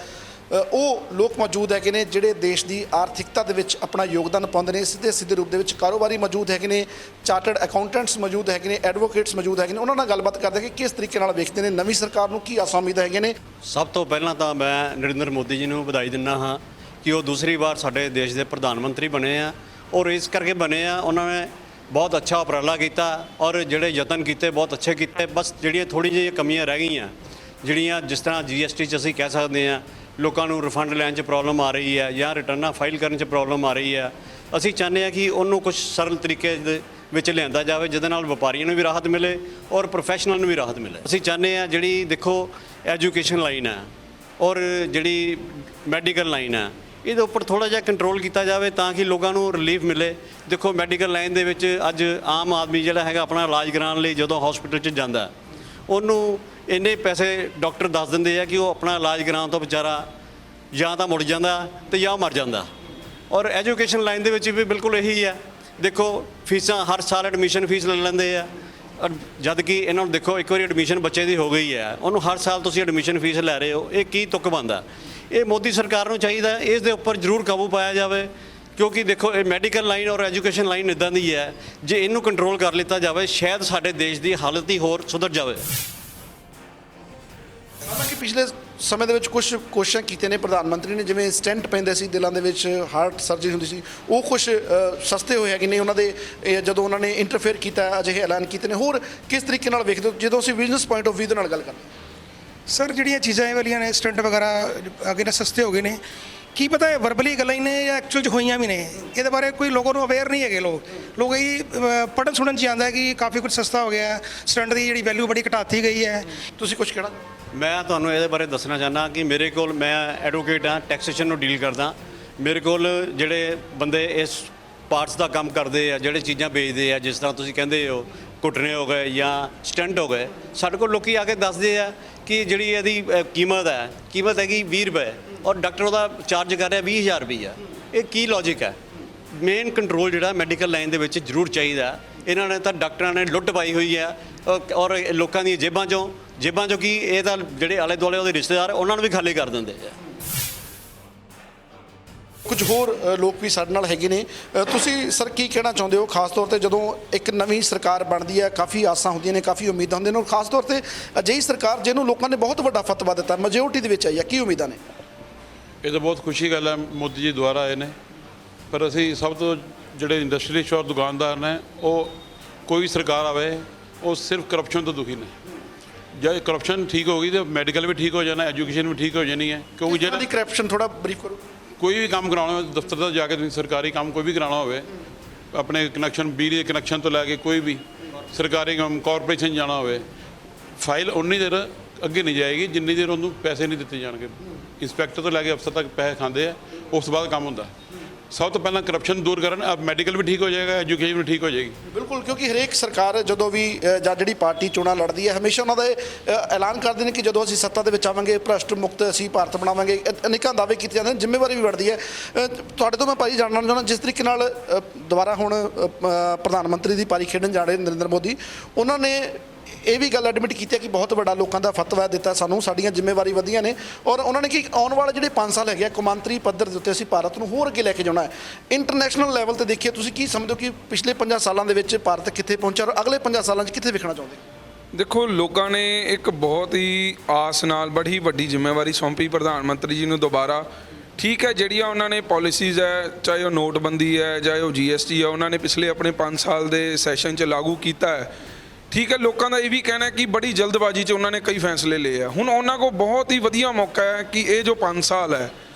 ਉਹ ਲੋਕ ਮੌਜੂਦ ਹੈਗੇ ਨੇ ਜਿਹੜੇ ਦੇਸ਼ ਦੀ ਆਰਥਿਕਤਾ ਦੇ ਵਿੱਚ ਆਪਣਾ ਯੋਗਦਾਨ ਪਾਉਂਦੇ ਨੇ, ਸਿੱਧੇ ਰੂਪ ਦੇ ਵਿੱਚ ਕਾਰੋਬਾਰੀ ਮੌਜੂਦ ਹੈਗੇ ਨੇ, ਚਾਰਟਰਡ ਅਕਾਊਂਟੈਂਟਸ ਮੌਜੂਦ ਹੈਗੇ ਨੇ, ਐਡਵੋਕੇਟਸ ਮੌਜੂਦ ਹੈਗੇ ਨੇ। ਉਹਨਾਂ ਨਾਲ ਗੱਲਬਾਤ ਕਰਦੇ ਕਿ ਕਿਸ ਤਰੀਕੇ ਨਾਲ ਵੇਖਦੇ ਨੇ ਨਵੀਂ ਸਰਕਾਰ ਨੂੰ, ਕੀ ਆਸਾਂ ਉਮੀਦਾਂ ਹੈਗੀਆਂ ਨੇ। ਸਭ ਤੋਂ ਪਹਿਲਾਂ ਤਾਂ ਮੈਂ ਨਰਿੰਦਰ ਮੋਦੀ ਜੀ ਨੂੰ ਵਧਾਈ ਦਿੰਦਾ ਹਾਂ ਕਿ ਉਹ ਦੂਸਰੀ ਵਾਰ ਸਾਡੇ ਦੇਸ਼ ਦੇ ਪ੍ਰਧਾਨ ਮੰਤਰੀ ਬਣੇ ਆ, ਔਰ ਇਸ ਕਰਕੇ ਬਣੇ ਆ ਉਹਨਾਂ ਨੇ ਬਹੁਤ ਅੱਛਾ ਉਪਰਾਲਾ ਕੀਤਾ ਔਰ ਜਿਹੜੇ ਯਤਨ ਕੀਤੇ ਬਹੁਤ ਅੱਛੇ ਕੀਤੇ। ਬਸ ਜਿਹੜੀਆਂ ਥੋੜ੍ਹੀ ਜਿਹੀਆਂ ਕਮੀਆਂ ਰਹਿ ਗਈਆਂ, ਜਿਹੜੀਆਂ ਜਿਸ ਤਰ੍ਹਾਂ GST 'ਚ ਅਸੀਂ ਕਹਿ ਸਕਦੇ ਹਾਂ ਲੋਕਾਂ ਨੂੰ ਰਿਫੰਡ ਲੈਣ 'ਚ ਪ੍ਰੋਬਲਮ ਆ ਰਹੀ ਹੈ ਜਾਂ ਰਿਟਰਨਾਂ ਫਾਈਲ ਕਰਨ 'ਚ ਪ੍ਰੋਬਲਮ ਆ ਰਹੀ ਹੈ, ਅਸੀਂ ਚਾਹੁੰਦੇ ਹਾਂ ਕਿ ਉਹਨੂੰ ਕੁਝ ਸਰਲ ਤਰੀਕੇ ਦੇ ਵਿੱਚ ਲਿਆਂਦਾ ਜਾਵੇ ਜਿਹਦੇ ਨਾਲ ਵਪਾਰੀਆਂ ਨੂੰ ਵੀ ਰਾਹਤ ਮਿਲੇ ਔਰ ਪ੍ਰੋਫੈਸ਼ਨਲ ਨੂੰ ਵੀ ਰਾਹਤ ਮਿਲੇ। ਅਸੀਂ ਚਾਹੁੰਦੇ ਹਾਂ ਜਿਹੜੀ ਦੇਖੋ ਐਜੂਕੇਸ਼ਨ ਲਾਈਨ ਹੈ ਔਰ ਜਿਹੜੀ ਮੈਡੀਕਲ ਲਾਈਨ ਹੈ ਇਹਦੇ ਉੱਪਰ ਥੋੜ੍ਹਾ ਜਿਹਾ ਕੰਟਰੋਲ ਕੀਤਾ ਜਾਵੇ ਤਾਂ ਕਿ ਲੋਕਾਂ ਨੂੰ ਰਿਲੀਫ ਮਿਲੇ। ਦੇਖੋ ਮੈਡੀਕਲ ਲਾਈਨ ਦੇ ਵਿੱਚ ਅੱਜ ਆਮ ਆਦਮੀ ਜਿਹੜਾ ਹੈਗਾ ਆਪਣਾ ਇਲਾਜ ਕਰਾਉਣ ਲਈ ਜਦੋਂ ਹਸਪੀਟਲ 'ਚ ਜਾਂਦਾ ਉਹਨੂੰ ਇੰਨੇ ਪੈਸੇ ਡਾਕਟਰ ਦੱਸ ਦਿੰਦੇ ਆ ਕਿ ਉਹ ਆਪਣਾ ਇਲਾਜ ਕਰਾਉਣ ਤੋਂ ਵਿਚਾਰਾ ਜਾਂ ਤਾਂ ਮੁੜ ਜਾਂਦਾ ਤੇ ਜਾਂ ਮਰ ਜਾਂਦਾ। ਔਰ ਐਜੂਕੇਸ਼ਨ ਲਾਈਨ ਦੇ ਵਿੱਚ ਵੀ ਬਿਲਕੁਲ ਇਹੀ ਹੈ। ਦੇਖੋ ਫੀਸਾਂ ਹਰ ਸਾਲ ਐਡਮਿਸ਼ਨ ਫੀਸ ਲੈ ਲੈਂਦੇ ਆ, ਔਰ ਜਦ ਕਿ ਇਹਨਾਂ ਨੂੰ ਦੇਖੋ ਇੱਕ ਵਾਰੀ ਐਡਮਿਸ਼ਨ ਬੱਚੇ ਦੀ ਹੋ ਗਈ ਹੈ, ਉਹਨੂੰ ਹਰ ਸਾਲ ਤੁਸੀਂ ਐਡਮਿਸ਼ਨ ਫੀਸ ਲੈ ਰਹੇ ਹੋ, ਇਹ ਕੀ ਤੁੱਕ ਬਣਦਾ। ਇਹ ਮੋਦੀ ਸਰਕਾਰ ਨੂੰ ਚਾਹੀਦਾ ਇਸ ਦੇ ਉੱਪਰ ਜ਼ਰੂਰ ਕਾਬੂ ਪਾਇਆ ਜਾਵੇ, ਕਿਉਂਕਿ ਦੇਖੋ ਇਹ ਮੈਡੀਕਲ ਲਾਈਨ ਔਰ ਐਜੂਕੇਸ਼ਨ ਲਾਈਨ ਇੱਦਾਂ ਦੀ ਹੈ ਜੇ ਇਹਨੂੰ ਕੰਟਰੋਲ ਕਰ ਲਿੱਤਾ ਜਾਵੇ ਸ਼ਾਇਦ ਸਾਡੇ ਦੇਸ਼ ਦੀ ਹਾਲਤ ਹੀ ਹੋਰ ਸੁਧਰ ਜਾਵੇ। ਹਾਲਾਂਕਿ ਪਿਛਲੇ ਸਮੇਂ ਦੇ ਵਿੱਚ ਕੁਝ ਕੋਸ਼ਿਸ਼ਾਂ ਕੀਤੀਆਂ ਨੇ ਪ੍ਰਧਾਨ ਮੰਤਰੀ ਨੇ, ਜਿਵੇਂ ਸਟੈਂਟ ਪੈਂਦੇ ਸੀ ਦਿਲਾਂ ਦੇ ਵਿੱਚ, ਹਾਰਟ ਸਰਜਰੀ ਹੁੰਦੀ ਸੀ, ਉਹ ਕੁਝ ਸਸਤੇ ਹੋਏ ਹੈਗੇ ਨੇ ਉਹਨਾਂ ਦੇ ਜਦੋਂ ਉਹਨਾਂ ਨੇ ਇੰਟਰਫੇਅਰ ਕੀਤਾ, ਅਜਿਹੇ ਐਲਾਨ ਕੀਤੇ ਨੇ। ਹੋਰ ਕਿਸ ਤਰੀਕੇ ਨਾਲ ਵੇਖਦੇ ਹੋ ਜਦੋਂ ਅਸੀਂ ਬਿਜ਼ਨਸ ਪੁਆਇੰਟ ਆਫ ਵਿਊ ਦੇ ਨਾਲ ਗੱਲ ਕਰਦੇ ਹਾਂ? ਸਰ ਜਿਹੜੀਆਂ ਚੀਜ਼ਾਂ ਇਹ ਵਾਲੀਆਂ ਨੇ ਸਟੰਟ ਵਗੈਰਾ ਅੱਗੇ ਨਾ ਸਸਤੇ ਹੋ ਗਏ ਨੇ, ਕੀ ਪਤਾ ਇਹ ਵਰਬਲੀ ਗੱਲਾਂ ਹੀ ਨੇ ਜਾਂ ਐਕਚੁਅਲ 'ਚ ਹੋਈਆਂ ਵੀ ਨੇ, ਇਹਦੇ ਬਾਰੇ ਕੋਈ ਲੋਕਾਂ ਨੂੰ ਅਵੇਅਰ ਨਹੀਂ ਹੈਗੇ। ਲੋਕ ਇਹ ਪੜ੍ਹਨ ਸੁਣਨ 'ਚ ਆਉਂਦਾ ਕਿ ਕਾਫੀ ਕੁਝ ਸਸਤਾ ਹੋ ਗਿਆ, ਸਟੰਟ ਦੀ ਜਿਹੜੀ ਵੈਲਿਊ ਬੜੀ ਘਟਾਤੀ ਗਈ ਹੈ। ਤੁਸੀਂ ਕੁਝ ਕਹਿਣਾ? ਮੈਂ ਤੁਹਾਨੂੰ ਇਹਦੇ ਬਾਰੇ ਦੱਸਣਾ ਚਾਹੁੰਦਾ ਕਿ ਮੇਰੇ ਕੋਲ, ਮੈਂ ਐਡਵੋਕੇਟ ਹਾਂ, ਟੈਕਸੇਸ਼ਨ ਨੂੰ ਡੀਲ ਕਰਦਾ। ਮੇਰੇ ਕੋਲ ਜਿਹੜੇ ਬੰਦੇ ਇਸ ਪਾਰਟਸ ਦਾ ਕੰਮ ਕਰਦੇ ਆ, ਜਿਹੜੇ ਚੀਜ਼ਾਂ ਵੇਚਦੇ ਆ, ਜਿਸ ਤਰ੍ਹਾਂ ਤੁਸੀਂ ਕਹਿੰਦੇ ਹੋ ਘੁੱਟਣੇ ਹੋ ਗਏ ਜਾਂ ਸਟੰਟ ਹੋ ਗਏ, ਸਾਡੇ ਕੋਲ ਲੋਕੀ ਆ ਕੇ ਦੱਸਦੇ ਆ ਕਿ ਜਿਹੜੀ ਇਹਦੀ ਕੀਮਤ ਹੈਗੀ 20 ਰੁਪਏ ਔਰ ਡਾਕਟਰ ਉਹਦਾ ਚਾਰਜ ਕਰ ਰਿਹਾ 20,000 ਰੁਪਈਆ। ਇਹ ਕੀ ਲੌਜਿਕ ਹੈ? ਮੇਨ ਕੰਟਰੋਲ ਜਿਹੜਾ ਮੈਡੀਕਲ ਲਾਈਨ ਦੇ ਵਿੱਚ ਜ਼ਰੂਰ ਚਾਹੀਦਾ। ਇਹਨਾਂ ਨੇ ਤਾਂ ਡਾਕਟਰਾਂ ਨੇ ਲੁੱਟ ਪਾਈ ਹੋਈ ਹੈ ਔਰ ਲੋਕਾਂ ਦੀਆਂ ਜੇਬਾਂ 'ਚੋਂ ਕੀ ਇਹ ਤਾਂ ਜਿਹੜੇ ਆਲੇ ਦੁਆਲੇ ਉਹਦੇ ਰਿਸ਼ਤੇਦਾਰ ਉਹਨਾਂ ਨੂੰ ਵੀ ਖਾਲੀ ਕਰ ਦਿੰਦੇ ਆ। ਕੁਝ ਹੋਰ ਲੋਕ ਵੀ ਸਾਡੇ ਨਾਲ ਹੈਗੇ ਨੇ। ਤੁਸੀਂ ਸਰ ਕੀ ਕਹਿਣਾ ਚਾਹੁੰਦੇ ਹੋ, ਖਾਸ ਤੌਰ ਤੇ ਜਦੋਂ ਇੱਕ ਨਵੀਂ ਸਰਕਾਰ ਬਣਦੀ ਹੈ, ਕਾਫੀ ਆਸਾਂ ਹੁੰਦੀਆਂ ਨੇ, ਕਾਫੀ ਉਮੀਦਾਂ ਹੁੰਦੀਆਂ ਨੇ, ਔਰ ਖਾਸ ਤੌਰ ਤੇ ਅਜਿਹੀ ਸਰਕਾਰ ਜਿਹਨੂੰ ਲੋਕਾਂ ਨੇ ਬਹੁਤ ਵੱਡਾ ਫਤਵਾ ਦਿੱਤਾ, ਮੈਜੋਰਟੀ ਦੇ ਵਿੱਚ ਆਈ ਹੈ, ਕੀ ਉਮੀਦਾਂ ਨੇ? ਇਹ ਤਾਂ ਬਹੁਤ ਖੁਸ਼ੀ ਗੱਲ ਹੈ ਮੋਦੀ ਜੀ ਦੁਆਰਾ ਆਏ ਨੇ, ਪਰ ਅਸੀਂ ਸਭ ਤੋਂ ਜਿਹੜੇ ਇੰਡਸਟਰੀਅਲਿਸਟ ਔਰ ਦੁਕਾਨਦਾਰ ਨੇ, ਉਹ ਕੋਈ ਸਰਕਾਰ ਆਵੇ ਉਹ ਸਿਰਫ ਕਰਪਸ਼ਨ ਤੋਂ ਦੁਖੀ ਨੇ। ਜੇ ਕਰਪਸ਼ਨ ਠੀਕ ਹੋ ਗਈ ਤਾਂ ਮੈਡੀਕਲ ਵੀ ਠੀਕ ਹੋ ਜਾਣਾ, ਐਜੂਕੇਸ਼ਨ ਵੀ ਠੀਕ ਹੋ ਜਾਣੀ ਹੈ। ਕਿਉਂਕਿ ਜਿਹੜਾ ਕਰਪਸ਼ਨ ਥੋੜਾ ਬਰੀਫ ਕਰੋ। ਕੋਈ ਵੀ ਕੰਮ ਕਰਾਉਣਾ ਹੋਵੇ ਦਫ਼ਤਰ ਦਾ ਜਾ ਕੇ, ਤੁਸੀਂ ਸਰਕਾਰੀ ਕੰਮ ਕੋਈ ਵੀ ਕਰਾਉਣਾ ਹੋਵੇ, ਆਪਣੇ ਕਨੈਕਸ਼ਨ ਬਿਜਲੀ ਦੇ ਕਨੈਕਸ਼ਨ ਤੋਂ ਲੈ ਕੇ ਕੋਈ ਵੀ ਸਰਕਾਰੀ ਕੰਮ, ਕਾਰਪੋਰੇਸ਼ਨ ਜਾਣਾ ਹੋਵੇ, ਫਾਈਲ ਉਨੀ ਦੇਰ ਅੱਗੇ ਨਹੀਂ ਜਾਏਗੀ ਜਿੰਨੀ ਦੇਰ ਉਹਨੂੰ ਪੈਸੇ ਨਹੀਂ ਦਿੱਤੇ ਜਾਣਗੇ। ਇੰਸਪੈਕਟਰ ਤੋਂ ਲੈ ਕੇ ਅਫਸਰ ਤੱਕ ਪੈਸੇ ਖਾਂਦੇ ਆ, ਉਸ ਤੋਂ ਬਾਅਦ ਕੰਮ ਹੁੰਦਾ। ਸਭ ਤੋਂ ਪਹਿਲਾਂ ਕਰਪਸ਼ਨ ਦੂਰ ਕਰਨ, ਮੈਡੀਕਲ ਵੀ ਠੀਕ ਹੋ ਜਾਏਗਾ, ਐਜੂਕੇਸ਼ਨ ਵੀ ਠੀਕ ਹੋ ਜਾਏਗੀ। ਬਿਲਕੁਲ, ਕਿਉਂਕਿ ਹਰੇਕ ਸਰਕਾਰ ਜਦੋਂ ਵੀ ਜਾਂ ਜਿਹੜੀ ਪਾਰਟੀ ਚੋਣਾਂ ਲੜਦੀ ਹੈ, ਹਮੇਸ਼ਾ ਉਹਨਾਂ ਦਾ ਐਲਾਨ ਕਰਦੇ ਨੇ ਕਿ ਜਦੋਂ ਅਸੀਂ ਸੱਤਾ ਦੇ ਵਿੱਚ ਆਵਾਂਗੇ ਭ੍ਰਸ਼ਟ ਮੁਕਤ ਅਸੀਂ ਭਾਰਤ ਬਣਾਵਾਂਗੇ। ਅਨੇਕਾਂ ਦਾਅਵੇ ਕੀਤੇ ਜਾਂਦੇ ਨੇ, ਜ਼ਿੰਮੇਵਾਰੀ ਵੀ ਵੱਧਦੀ ਹੈ। ਤੁਹਾਡੇ ਤੋਂ ਮੈਂ ਭਾਈ ਜਾਣਨਾ ਚਾਹੁੰਦਾ, ਜਿਸ ਤਰੀਕੇ ਨਾਲ ਦੁਬਾਰਾ ਹੁਣ ਪ੍ਰਧਾਨ ਮੰਤਰੀ ਦੀ ਪਾਰੀ ਖੇਡਣ ਜਾ ਰਹੇ ਨਰਿੰਦਰ ਮੋਦੀ, ਉਹਨਾਂ ਨੇ ਇਹ ਵੀ ਗੱਲ ਐਡਮਿਟ ਕੀਤੀ ਹੈ ਕਿ ਬਹੁਤ ਵੱਡਾ ਲੋਕਾਂ ਦਾ ਫਤਵਾ ਦਿੱਤਾ ਸਾਨੂੰ, ਸਾਡੀਆਂ ਜ਼ਿੰਮੇਵਾਰੀ ਵਧੀਆਂ ਨੇ, ਔਰ ਉਹਨਾਂ ਨੇ ਕਿ ਆਉਣ ਵਾਲੇ ਜਿਹੜੇ 5 ਸਾਲ ਹੈਗੇ ਆ, ਕੌਮਾਂਤਰੀ ਪੱਧਰ ਦੇ ਉੱਤੇ ਅਸੀਂ ਭਾਰਤ ਨੂੰ ਹੋਰ ਅੱਗੇ ਲੈ ਕੇ ਜਾਣਾ ਹੈ। ਇੰਟਰਨੈਸ਼ਨਲ ਲੈਵਲ ਤੇ ਦੇਖੀਏ, ਤੁਸੀਂ ਕੀ ਸਮਝਦੇ ਹੋ ਕਿ ਪਿਛਲੇ 5 ਸਾਲਾਂ ਦੇ ਵਿੱਚ ਭਾਰਤ ਕਿੱਥੇ ਪਹੁੰਚਿਆ ਔਰ ਅਗਲੇ 5 ਸਾਲਾਂ 'ਚ ਕਿੱਥੇ ਵੇਖਣਾ ਚਾਹੁੰਦੇ? ਦੇਖੋ, ਲੋਕਾਂ ਨੇ ਇੱਕ ਬਹੁਤ ਹੀ ਆਸ ਨਾਲ ਬੜੀ ਵੱਡੀ ਜ਼ਿੰਮੇਵਾਰੀ ਸੌਂਪੀ ਪ੍ਰਧਾਨ ਮੰਤਰੀ ਜੀ ਨੂੰ ਦੁਬਾਰਾ। ਠੀਕ ਹੈ, ਜਿਹੜੀਆਂ ਉਹਨਾਂ ਨੇ ਪਾਲਿਸੀਜ਼ ਹੈ, ਚਾਹੇ ਉਹ ਨੋਟਬੰਦੀ ਹੈ, ਚਾਹੇ ਉਹ GST ਹੈ, ਉਹਨਾਂ ਨੇ ਪਿਛਲੇ ਆਪਣੇ 5 ਸਾਲ ਦੇ ਸੈਸ਼ਨ 'ਚ ਲਾਗੂ ਕੀਤਾ ਹੈ। ਠੀਕ ਹੈ, ਲੋਕਾਂ ਦਾ ਇਹ ਵੀ ਕਹਿਣਾ ਹੈ ਕਿ ਬੜੀ ਜਲਦਬਾਜ਼ੀ 'ਚ ਉਹਨਾਂ ਨੇ ਕਈ ਫੈਸਲੇ ਲਏ ਆ। ਹੁਣ ਉਹਨਾਂ ਕੋਲ ਬਹੁਤ ਹੀ ਵਧੀਆ ਮੌਕਾ ਹੈ ਕਿ ਇਹ ਜੋ 5 ਸਾਲ ਹੈ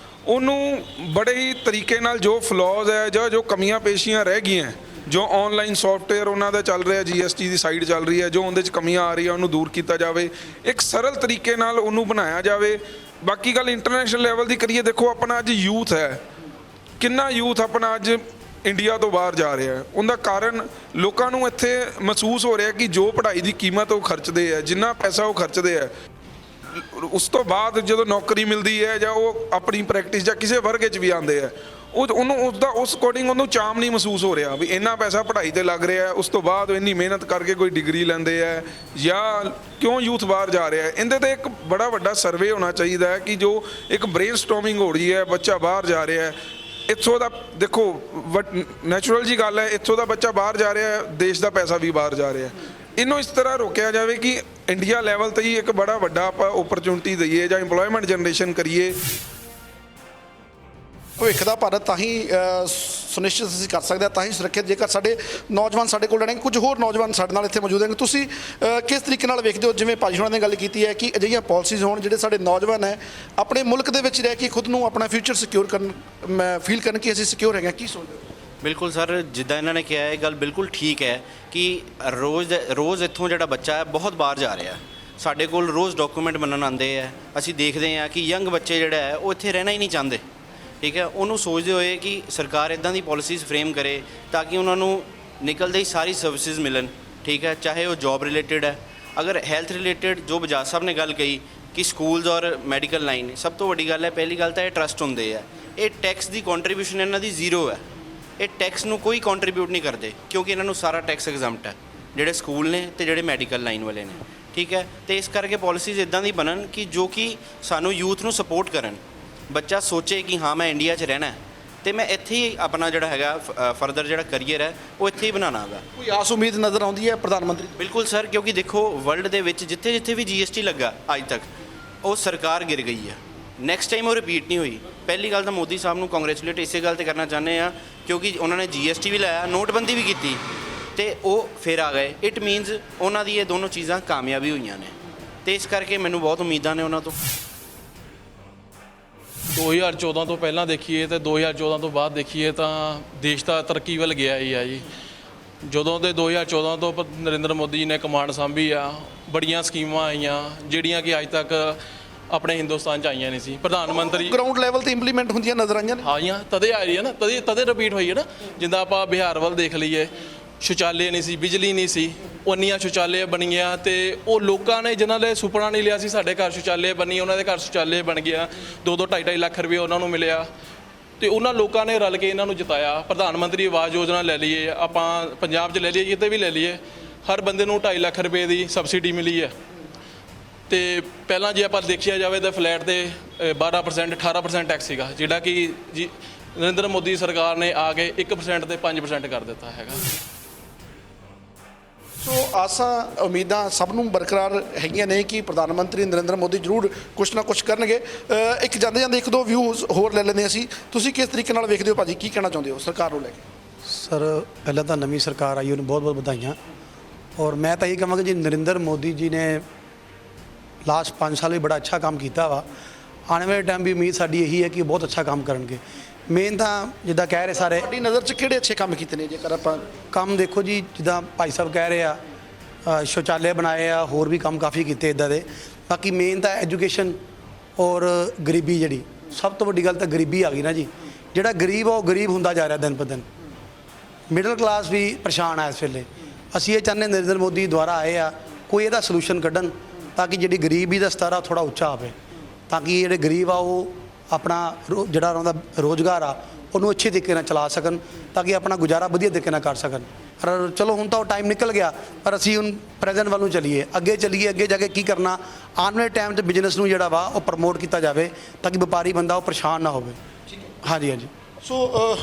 ਉਹਨੂੰ ਬੜੇ ਹੀ ਤਰੀਕੇ ਨਾਲ ਜੋ ਫਲॉज ਹੈ ਜਾਂ ਜੋ ਕਮੀਆਂ ਪੇਸ਼ੀਆਂ ਰਹਿ ਗਈਆਂ, ਜੋ ਆਨਲਾਈਨ ਸੌਫਟਵੇਅਰ ਉਹਨਾਂ ਦਾ ਚੱਲ ਰਿਹਾ, GST ਦੀ ਸਾਈਡ ਚੱਲ ਰਹੀ ਹੈ, ਜੋ ਉਹਦੇ 'ਚ ਕਮੀਆਂ ਆ ਰਹੀਆਂ ਉਹਨੂੰ ਦੂਰ ਕੀਤਾ ਜਾਵੇ, ਇੱਕ ਸਰਲ ਤਰੀਕੇ ਨਾਲ ਉਹਨੂੰ ਬਣਾਇਆ ਜਾਵੇ। ਬਾਕੀ ਗੱਲ ਇੰਟਰਨੈਸ਼ਨਲ ਲੈਵਲ ਦੀ ਕਰੀਏ, ਦੇਖੋ ਆਪਣਾ ਅੱਜ ਯੂਥ ਹੈ, ਕਿੰਨਾ ਯੂਥ ਆਪਣਾ ਅੱਜ ਇੰਡੀਆ ਤੋਂ ਬਾਹਰ ਜਾ ਰਿਹਾ। ਉਹਦਾ ਕਾਰਨ ਲੋਕਾਂ ਨੂੰ ਇੱਥੇ ਮਹਿਸੂਸ ਹੋ ਰਿਹਾ ਕਿ ਜੋ ਪੜ੍ਹਾਈ ਦੀ ਕੀਮਤ ਉਹ ਖਰਚਦੇ ਆ, ਜਿੰਨਾ ਪੈਸਾ ਉਹ ਖਰਚਦੇ ਆ, ਉਸ ਤੋਂ ਬਾਅਦ ਜਦੋਂ ਨੌਕਰੀ ਮਿਲਦੀ ਹੈ ਜਾਂ ਉਹ ਆਪਣੀ ਪ੍ਰੈਕਟਿਸ ਜਾਂ ਕਿਸੇ ਵਰਗ 'ਚ ਵੀ ਆਉਂਦੇ ਆ, ਉਹਨੂੰ ਉਸ ਅਕੋਰਡਿੰਗ ਉਹਨੂੰ ਚਾਮ ਨਹੀਂ ਮਹਿਸੂਸ ਹੋ ਰਿਹਾ ਵੀ ਇੰਨਾ ਪੈਸਾ ਪੜ੍ਹਾਈ ਤੇ ਲੱਗ ਰਿਹਾ, ਉਸ ਤੋਂ ਬਾਅਦ ਇੰਨੀ ਮਿਹਨਤ ਕਰਕੇ ਕੋਈ ਡਿਗਰੀ ਲੈਂਦੇ ਆ, ਜਾਂ ਕਿਉਂ ਯੂਥ ਬਾਹਰ ਜਾ ਰਿਹਾ। ਇਹਦੇ ਤੇ ਇੱਕ ਬੜਾ ਵੱਡਾ ਸਰਵੇ ਹੋਣਾ ਚਾਹੀਦਾ ਹੈ ਕਿ ਜੋ ਇੱਕ ਬ੍ਰੇਨਸਟੋਰਮਿੰਗ ਹੋ ਰਹੀ ਹੈ, ਬੱਚਾ ਬਾਹਰ ਜਾ ਰਿਹਾ ਹੈ, ਇੱਥੋਂ ਦਾ ਦੇਖੋ ਨੈਚੁਰਲ ਜੀ ਗੱਲ ਹੈ, ਇੱਥੋਂ ਦਾ ਬੱਚਾ ਬਾਹਰ ਜਾ ਰਿਹਾ, ਦੇਸ਼ ਦਾ ਪੈਸਾ ਵੀ ਬਾਹਰ ਜਾ ਰਿਹਾ। ਇਹਨੂੰ ਇਸ ਤਰ੍ਹਾਂ ਰੋਕਿਆ ਜਾਵੇ ਕਿ ਇੰਡੀਆ ਲੈਵਲ ਤੇ ਹੀ ਇੱਕ ਬੜਾ ਵੱਡਾ ਆਪਾਂ ਓਪਰਚੁਨਿਟੀ ਦਈਏ ਜਾਂ ਇੰਪਲੋਇਮੈਂਟ ਜਨਰੇਸ਼ਨ ਕਰੀਏ। ਭਵਿੱਖ ਦਾ ਭਾਰਤ ਤਾਂ ਹੀ ਸੁਨਿਸ਼ਚਿਤ ਅਸੀਂ ਕਰ ਸਕਦੇ ਹਾਂ, ਤਾਂ ਹੀ ਸੁਰੱਖਿਅਤ ਜੇਕਰ ਸਾਡੇ ਨੌਜਵਾਨ ਸਾਡੇ ਕੋਲ ਰਹਿਣਗੇ। ਕੁਝ ਹੋਰ ਨੌਜਵਾਨ ਸਾਡੇ ਨਾਲ ਇੱਥੇ ਮੌਜੂਦ ਹਨ। ਤੁਸੀਂ ਕਿਸ ਤਰੀਕੇ ਨਾਲ ਵੇਖਦੇ ਹੋ, ਜਿਵੇਂ ਭਾਜੀ ਹੋਣਾ ਨੇ ਗੱਲ ਕੀਤੀ ਹੈ ਕਿ ਅਜਿਹੀਆਂ ਪਾਲਿਸੀਜ਼ ਹੋਣ ਜਿਹੜੇ ਸਾਡੇ ਨੌਜਵਾਨ ਹੈ ਆਪਣੇ ਮੁਲਕ ਦੇ ਵਿੱਚ ਰਹਿ ਕੇ ਖੁਦ ਨੂੰ ਆਪਣਾ ਫਿਊਚਰ ਸਿਕਿਉਰ ਕਰਨ, ਫੀਲ ਕਰਨ ਕਿ ਅਸੀਂ ਸਿਕਿਉਰ ਹੈਗੇ, ਕੀ ਸੋਚਦੇ ਹੋ? ਬਿਲਕੁਲ ਸਰ, ਜਿੱਦਾਂ ਇਹਨਾਂ ਨੇ ਕਿਹਾ ਇਹ ਗੱਲ ਬਿਲਕੁਲ ਠੀਕ ਹੈ ਕਿ ਰੋਜ਼ ਇੱਥੋਂ ਜਿਹੜਾ ਬੱਚਾ ਹੈ ਬਹੁਤ ਬਾਹਰ ਜਾ ਰਿਹਾ। ਸਾਡੇ ਕੋਲ ਰੋਜ਼ ਡਾਕੂਮੈਂਟ ਬਣਨ ਆਉਂਦੇ ਆ, ਅਸੀਂ ਦੇਖਦੇ ਹਾਂ ਕਿ ਯੰਗ ਬੱਚੇ ਜਿਹੜਾ ਹੈ ਉਹ ਇੱਥੇ ਰਹਿਣਾ ਹੀ ਨਹੀਂ ਚਾਹੁੰਦੇ। ਠੀਕ ਹੈ, ਉਹਨੂੰ ਸੋਚਦੇ ਹੋਏ ਕਿ ਸਰਕਾਰ ਇੱਦਾਂ ਦੀ ਪਾਲਿਸੀਜ਼ ਫਰੇਮ ਕਰੇ ਤਾਂ ਕਿ ਉਹਨਾਂ ਨੂੰ ਨਿਕਲਦੇ ਹੀ ਸਾਰੀ ਸਰਵਿਸਿਜ਼ ਮਿਲਣ। ਠੀਕ ਹੈ, ਚਾਹੇ ਉਹ ਜੌਬ ਰਿਲੇਟਡ ਹੈ, ਅਗਰ ਹੈਲਥ ਰਿਲੇਟਡ ਜੋ ਬਜਾਜ ਸਾਹਿਬ ਨੇ ਗੱਲ ਕਹੀ ਕਿ ਸਕੂਲਸ ਔਰ ਮੈਡੀਕਲ ਲਾਈਨ, ਸਭ ਤੋਂ ਵੱਡੀ ਗੱਲ ਹੈ, ਪਹਿਲੀ ਗੱਲ ਤਾਂ ਇਹ ਟਰਸਟ ਹੁੰਦੇ ਆ, ਇਹ ਟੈਕਸ ਦੀ ਕੰਟਰੀਬਿਊਸ਼ਨ ਇਹਨਾਂ ਦੀ ਜ਼ੀਰੋ ਹੈ। ਇਹ ਟੈਕਸ ਨੂੰ ਕੋਈ ਕੰਟਰੀਬਿਊਟ ਨਹੀਂ ਕਰਦੇ ਕਿਉਂਕਿ ਇਹਨਾਂ ਨੂੰ ਸਾਰਾ ਟੈਕਸ ਐਗਜ਼ੈਂਪਟ ਹੈ, ਜਿਹੜੇ ਸਕੂਲ ਨੇ ਤੇ ਜਿਹੜੇ ਮੈਡੀਕਲ ਲਾਈਨ ਵਾਲੇ ਨੇ। ਠੀਕ ਹੈ, ਤੇ ਇਸ ਕਰਕੇ ਪਾਲਿਸੀਜ਼ ਇੱਦਾਂ ਦੀ ਬਣਨ ਕਿ ਜੋ ਕਿ ਸਾਨੂੰ ਯੂਥ ਨੂੰ ਸਪੋਰਟ ਕਰਨ। ਬੱਚਾ ਸੋਚੇ ਕਿ ਹਾਂ ਮੈਂ ਇੰਡੀਆ 'ਚ ਰਹਿਣਾ ਤੇ ਮੈਂ ਇੱਥੇ ਹੀ ਆਪਣਾ ਜਿਹੜਾ ਹੈਗਾ ਫਰਦਰ ਜਿਹੜਾ ਕਰੀਅਰ ਹੈ ਉਹ ਇੱਥੇ ਹੀ ਬਣਾਉਣਾ ਹੈਗਾ। ਕੋਈ ਆਸ ਉਮੀਦ ਨਜ਼ਰ ਆਉਂਦੀ ਹੈ ਪ੍ਰਧਾਨ ਮੰਤਰੀ? ਬਿਲਕੁਲ ਸਰ, ਕਿਉਂਕਿ ਦੇਖੋ ਵਰਲਡ ਦੇ ਵਿੱਚ ਜਿੱਥੇ ਜਿੱਥੇ ਵੀ GST ਲੱਗਾ ਅੱਜ ਤੱਕ, ਉਹ ਸਰਕਾਰ ਗਿਰ ਗਈ ਹੈ। ਨੈਕਸਟ ਟਾਈਮ ਉਹ ਰਿਪੀਟ ਨਹੀਂ ਹੋਈ। ਪਹਿਲੀ ਗੱਲ ਤਾਂ ਮੋਦੀ ਸਾਹਿਬ ਨੂੰ ਕੰਗ੍ਰੈਚੁਲੇਟ ਇਸੇ ਗੱਲ 'ਤੇ ਕਰਨਾ ਚਾਹੁੰਦੇ ਆ ਕਿਉਂਕਿ ਉਹਨਾਂ ਨੇ GST ਵੀ ਲਾਇਆ, ਨੋਟਬੰਦੀ ਵੀ ਕੀਤੀ ਤੇ ਉਹ ਫਿਰ ਆ ਗਏ। ਇਟ ਮੀਨਸ ਉਹਨਾਂ ਦੀ ਇਹ ਦੋਨੋਂ ਚੀਜ਼ਾਂ ਕਾਮਯਾਬੀ ਹੋਈਆਂ ਨੇ ਤੇ ਇਸ ਕਰਕੇ ਮੈਨੂੰ ਬਹੁਤ ਉਮੀਦਾਂ ਨੇ ਉਹਨਾਂ ਤੋਂ। 2014 ਤੋਂ ਪਹਿਲਾਂ ਦੇਖੀਏ ਤੇ 2014 ਤੋਂ ਬਾਅਦ ਦੇਖੀਏ ਤਾਂ ਦੇਸ਼ ਤਾਂ ਤਰੱਕੀ ਵੱਲ ਗਿਆ ਹੀ ਆ ਜੀ। ਜਦੋਂ ਦੇ 2014 ਤੋਂ ਨਰਿੰਦਰ ਮੋਦੀ ਜੀ ਨੇ ਕਮਾਂਡ ਸੰਭੀ ਆ, ਬੜੀਆਂ ਸਕੀਮਾਂ ਆਈਆਂ ਜਿਹੜੀਆਂ ਕਿ ਅੱਜ ਤੱਕ ਆਪਣੇ ਹਿੰਦੁਸਤਾਨ 'ਚ ਆਈਆਂ ਨਹੀਂ ਸੀ। ਪ੍ਰਧਾਨ ਮੰਤਰੀ ਗਰਾਊਂਡ ਲੈਵਲ ਤੇ ਇੰਪਲੀਮੈਂਟ ਹੁੰਦੀਆਂ ਨਜ਼ਰ ਆਈਆਂ ਨੇ। ਆਈਆਂ ਤਦੇ ਆ ਰਹੀ ਹੈ ਨਾ, ਤਦੇ ਰਿਪੀਟ ਹੋਈ ਹੈ ਨਾ। ਜਿੱਦਾਂ ਆਪਾਂ ਬਿਹਾਰ ਵੱਲ ਦੇਖ ਲਈਏ, ਸ਼ੌਚਾਲੇ ਨਹੀਂ ਸੀ, ਬਿਜਲੀ ਨਹੀਂ ਸੀ, ਉਨੀਆਂ ਸ਼ੌਚਾਲੇ ਬਣੀਆਂ ਤੇ ਉਹ ਲੋਕਾਂ ਨੇ ਜਿਨ੍ਹਾਂ ਦੇ ਸੁਪਨਾ ਨਹੀਂ ਲਿਆ ਸੀ ਸਾਡੇ ਘਰ ਸ਼ੌਚਾਲੇ ਬਣੀ, ਉਹਨਾਂ ਦੇ ਘਰ ਸ਼ੌਚਾਲੇ ਬਣ ਗਿਆ। 2-2 2.5 ਲੱਖ ਰੁਪਏ ਉਹਨਾਂ ਨੂੰ ਮਿਲਿਆ ਤੇ ਉਹਨਾਂ ਲੋਕਾਂ ਨੇ ਰਲ ਕੇ ਇਹਨਾਂ ਨੂੰ ਜਿਤਾਇਆ। ਪ੍ਰਧਾਨ ਮੰਤਰੀ ਆਵਾਸ ਯੋਜਨਾ ਲੈ ਲਈਏ, ਆਪਾਂ ਪੰਜਾਬ 'ਚ ਲੈ ਲਈਏ, ਕਿਤੇ ਵੀ ਲੈ ਲਈਏ, ਹਰ ਬੰਦੇ ਨੂੰ 2.5 ਲੱਖ ਰੁਪਏ ਦੀ ਸਬਸਿਡੀ ਮਿਲੀ ਹੈ। ਤੇ ਪਹਿਲਾਂ ਜੇ ਆਪਾਂ ਦੇਖਿਆ ਜਾਵੇ ਤਾਂ ਫਲੈਟ ਤੇ 12% 18% ਟੈਕਸ ਸੀਗਾ, ਜਿਹੜਾ ਕਿ ਜੀ ਨਰਿੰਦਰ ਮੋਦੀ ਸਰਕਾਰ ਨੇ ਆ ਕੇ 1% ਤੇ 5% ਕਰ ਦਿੱਤਾ ਹੈਗਾ। ਸੋ ਆਸਾਂ ਉਮੀਦਾਂ ਸਭ ਨੂੰ ਬਰਕਰਾਰ ਹੈਗੀਆਂ ਨੇ ਕਿ ਪ੍ਰਧਾਨ ਮੰਤਰੀ ਨਰਿੰਦਰ ਮੋਦੀ ਜ਼ਰੂਰ ਕੁਛ ਨਾ ਕੁਛ ਕਰਨਗੇ। ਇੱਕ ਜਾਂਦੇ ਜਾਂਦੇ 1-2 ਵਿਊਜ਼ ਹੋਰ ਲੈ ਲੈਂਦੇ ਅਸੀਂ। ਤੁਸੀਂ ਕਿਸ ਤਰੀਕੇ ਨਾਲ ਵੇਖਦੇ ਹੋ ਭਾਜੀ, ਕੀ ਕਹਿਣਾ ਚਾਹੁੰਦੇ ਹੋ ਸਰਕਾਰ ਨੂੰ ਲੈ ਕੇ? ਸਰ ਪਹਿਲਾਂ ਤਾਂ ਨਵੀਂ ਸਰਕਾਰ ਆਈ ਉਹਨੂੰ ਬਹੁਤ ਬਹੁਤ ਵਧਾਈਆਂ। ਔਰ ਮੈਂ ਤਾਂ ਇਹ ਕਹਾਂਗਾ ਜੀ ਨਰਿੰਦਰ ਮੋਦੀ ਜੀ ਨੇ ਲਾਸਟ 5 ਸਾਲ ਵੀ ਬੜਾ ਅੱਛਾ ਕੰਮ ਕੀਤਾ ਵਾ। ਆਉਣ ਵਾਲੇ ਟਾਈਮ ਵੀ ਉਮੀਦ ਸਾਡੀ ਇਹੀ ਹੈ ਕਿ ਉਹ ਬਹੁਤ ਅੱਛਾ ਕੰਮ ਕਰਨਗੇ। ਮੇਨ ਤਾਂ ਜਿੱਦਾਂ ਕਹਿ ਰਹੇ ਸਾਰੇ, ਤੁਹਾਡੀ ਨਜ਼ਰ 'ਚ ਕਿਹੜੇ ਅੱਛੇ ਕੰਮ ਕੀਤੇ ਨੇ? ਜੇਕਰ ਆਪਾਂ ਕੰਮ ਦੇਖੋ ਜੀ, ਜਿੱਦਾਂ ਭਾਈ ਸਾਹਿਬ ਕਹਿ ਰਹੇ ਆ, ਸ਼ੌਚਾਲੇ ਬਣਾਏ ਆ, ਹੋਰ ਵੀ ਕੰਮ ਕਾਫੀ ਕੀਤੇ ਇੱਦਾਂ ਦੇ। ਬਾਕੀ ਮੇਨ ਤਾਂ ਐਜੂਕੇਸ਼ਨ ਔਰ ਗਰੀਬੀ, ਜਿਹੜੀ ਸਭ ਤੋਂ ਵੱਡੀ ਗੱਲ ਤਾਂ ਗਰੀਬੀ ਆ ਗਈ ਨਾ ਜੀ। ਜਿਹੜਾ ਗਰੀਬ ਆ ਉਹ ਗਰੀਬ ਹੁੰਦਾ ਜਾ ਰਿਹਾ ਦਿਨ ਬ ਦਿਨ। ਮਿਡਲ ਕਲਾਸ ਵੀ ਪਰੇਸ਼ਾਨ ਆ ਇਸ ਵੇਲੇ। ਅਸੀਂ ਇਹ ਚਾਹੁੰਦੇ ਨਰਿੰਦਰ ਮੋਦੀ ਦੁਆਰਾ ਆਏ ਆ, ਕੋਈ ਇਹਦਾ ਸੋਲੂਸ਼ਨ ਕੱਢਣ ਤਾਂ ਕਿ ਜਿਹੜੀ ਗਰੀਬੀ ਦਾ ਸਤਰ ਥੋੜ੍ਹਾ ਉੱਚਾ ਆਵੇ, ਤਾਂ ਕਿ ਜਿਹੜੇ ਗਰੀਬ ਆ ਉਹ ਆਪਣਾ ਜਿਹੜਾ ਉਹਨਾਂ ਦਾ ਰੋਜ਼ਗਾਰ ਆ ਉਹਨੂੰ ਅੱਛੇ ਤਰੀਕੇ ਨਾਲ ਚਲਾ ਸਕਣ, ਤਾਂ ਕਿ ਆਪਣਾ ਗੁਜ਼ਾਰਾ ਵਧੀਆ ਤਰੀਕੇ ਨਾਲ ਕਰ ਸਕਣ। ਪਰ ਚਲੋ ਹੁਣ ਤਾਂ ਉਹ ਟਾਈਮ ਨਿਕਲ ਗਿਆ, ਪਰ ਅਸੀਂ ਹੁਣ ਪ੍ਰੈਜ਼ੈਂਟ ਵੱਲ ਨੂੰ ਚੱਲੀਏ, ਅੱਗੇ ਚੱਲੀਏ। ਅੱਗੇ ਜਾ ਕੇ ਕੀ ਕਰਨਾ, ਆਉਣ ਵਾਲੇ ਟਾਈਮ 'ਤੇ ਬਿਜ਼ਨਸ ਨੂੰ ਜਿਹੜਾ ਵਾ ਉਹ ਪ੍ਰਮੋਟ ਕੀਤਾ ਜਾਵੇ ਤਾਂ ਕਿ ਵਪਾਰੀ ਬੰਦਾ ਉਹ ਪਰੇਸ਼ਾਨ ਨਾ ਹੋਵੇ। ਹਾਂਜੀ ਹਾਂਜੀ। ਸੋ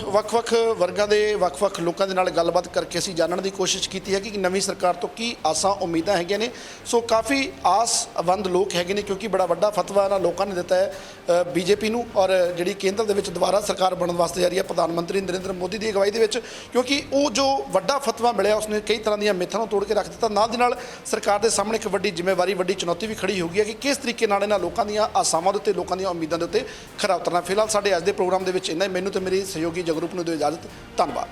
ਵੱਖ-ਵੱਖ ਵਰਗਾਂ ਦੇ ਵੱਖ-ਵੱਖ ਲੋਕਾਂ ਦੇ ਨਾਲ ਗੱਲਬਾਤ ਕਰਕੇ ਅਸੀਂ ਜਾਣਨ ਦੀ ਕੋਸ਼ਿਸ਼ ਕੀਤੀ ਹੈ ਕਿ ਨਵੀਂ ਸਰਕਾਰ ਤੋਂ ਕੀ ਆਸਾਂ ਉਮੀਦਾਂ ਹੈਗੀਆਂ ਨੇ। ਸੋ ਕਾਫੀ ਆਸਵੰਦ ਲੋਕ ਹੈਗੇ ਨੇ ਕਿਉਂਕਿ ਬੜਾ ਵੱਡਾ ਫਤਵਾ ਇਹਨਾਂ ਲੋਕਾਂ ਨੇ ਦਿੱਤਾ ਹੈ BJP ਨੂੰ, ਔਰ ਜਿਹੜੀ ਕੇਂਦਰ ਦੇ ਵਿੱਚ ਦੁਬਾਰਾ ਸਰਕਾਰ ਬਣਨ ਵਾਸਤੇ ਜਾ ਰਹੀ ਹੈ ਪ੍ਰਧਾਨ ਮੰਤਰੀ ਨਰਿੰਦਰ ਮੋਦੀ ਦੀ ਅਗਵਾਈ ਦੇ ਵਿੱਚ, ਕਿਉਂਕਿ ਉਹ ਜੋ ਵੱਡਾ ਫਤਵਾ ਮਿਲਿਆ ਉਸਨੇ ਕਈ ਤਰ੍ਹਾਂ ਦੀਆਂ ਮਿੱਥਾਂ ਨੂੰ ਤੋੜ ਕੇ ਰੱਖ ਦਿੱਤਾ। ਨਾਲ ਦੀ ਨਾਲ ਸਰਕਾਰ ਦੇ ਸਾਹਮਣੇ ਇੱਕ ਵੱਡੀ ਜ਼ਿੰਮੇਵਾਰੀ, ਵੱਡੀ ਚੁਣੌਤੀ ਵੀ ਖੜੀ ਹੋ ਗਈ ਹੈ ਕਿ ਕਿਸ ਤਰੀਕੇ ਨਾਲ ਇਹਨਾਂ ਲੋਕਾਂ ਦੀਆਂ ਆਸਾਵਾਂ ਦੇ ਉੱਤੇ, ਲੋਕਾਂ ਦੀਆਂ ਉਮੀਦਾਂ ਦੇ ਉੱਤੇ ਖਰਾ ਉਤਰਨਾ। ਫਿਲਹਾਲ ਸਾਡੇ ਅੱਜ ਦੇ ਪ੍ਰੋਗਰਾਮ ਦੇ ਵਿੱਚ ਇੰਨਾ ਹੀ। ਮੈਨੂੰ ਤੇ ਮੇਰੀ ਸਹਿਯੋਗੀ ਜਗਰੂਪ ਨੂੰ ਦਿਓ ਇਜਾਜ਼ਤ। ਧੰਨਵਾਦ।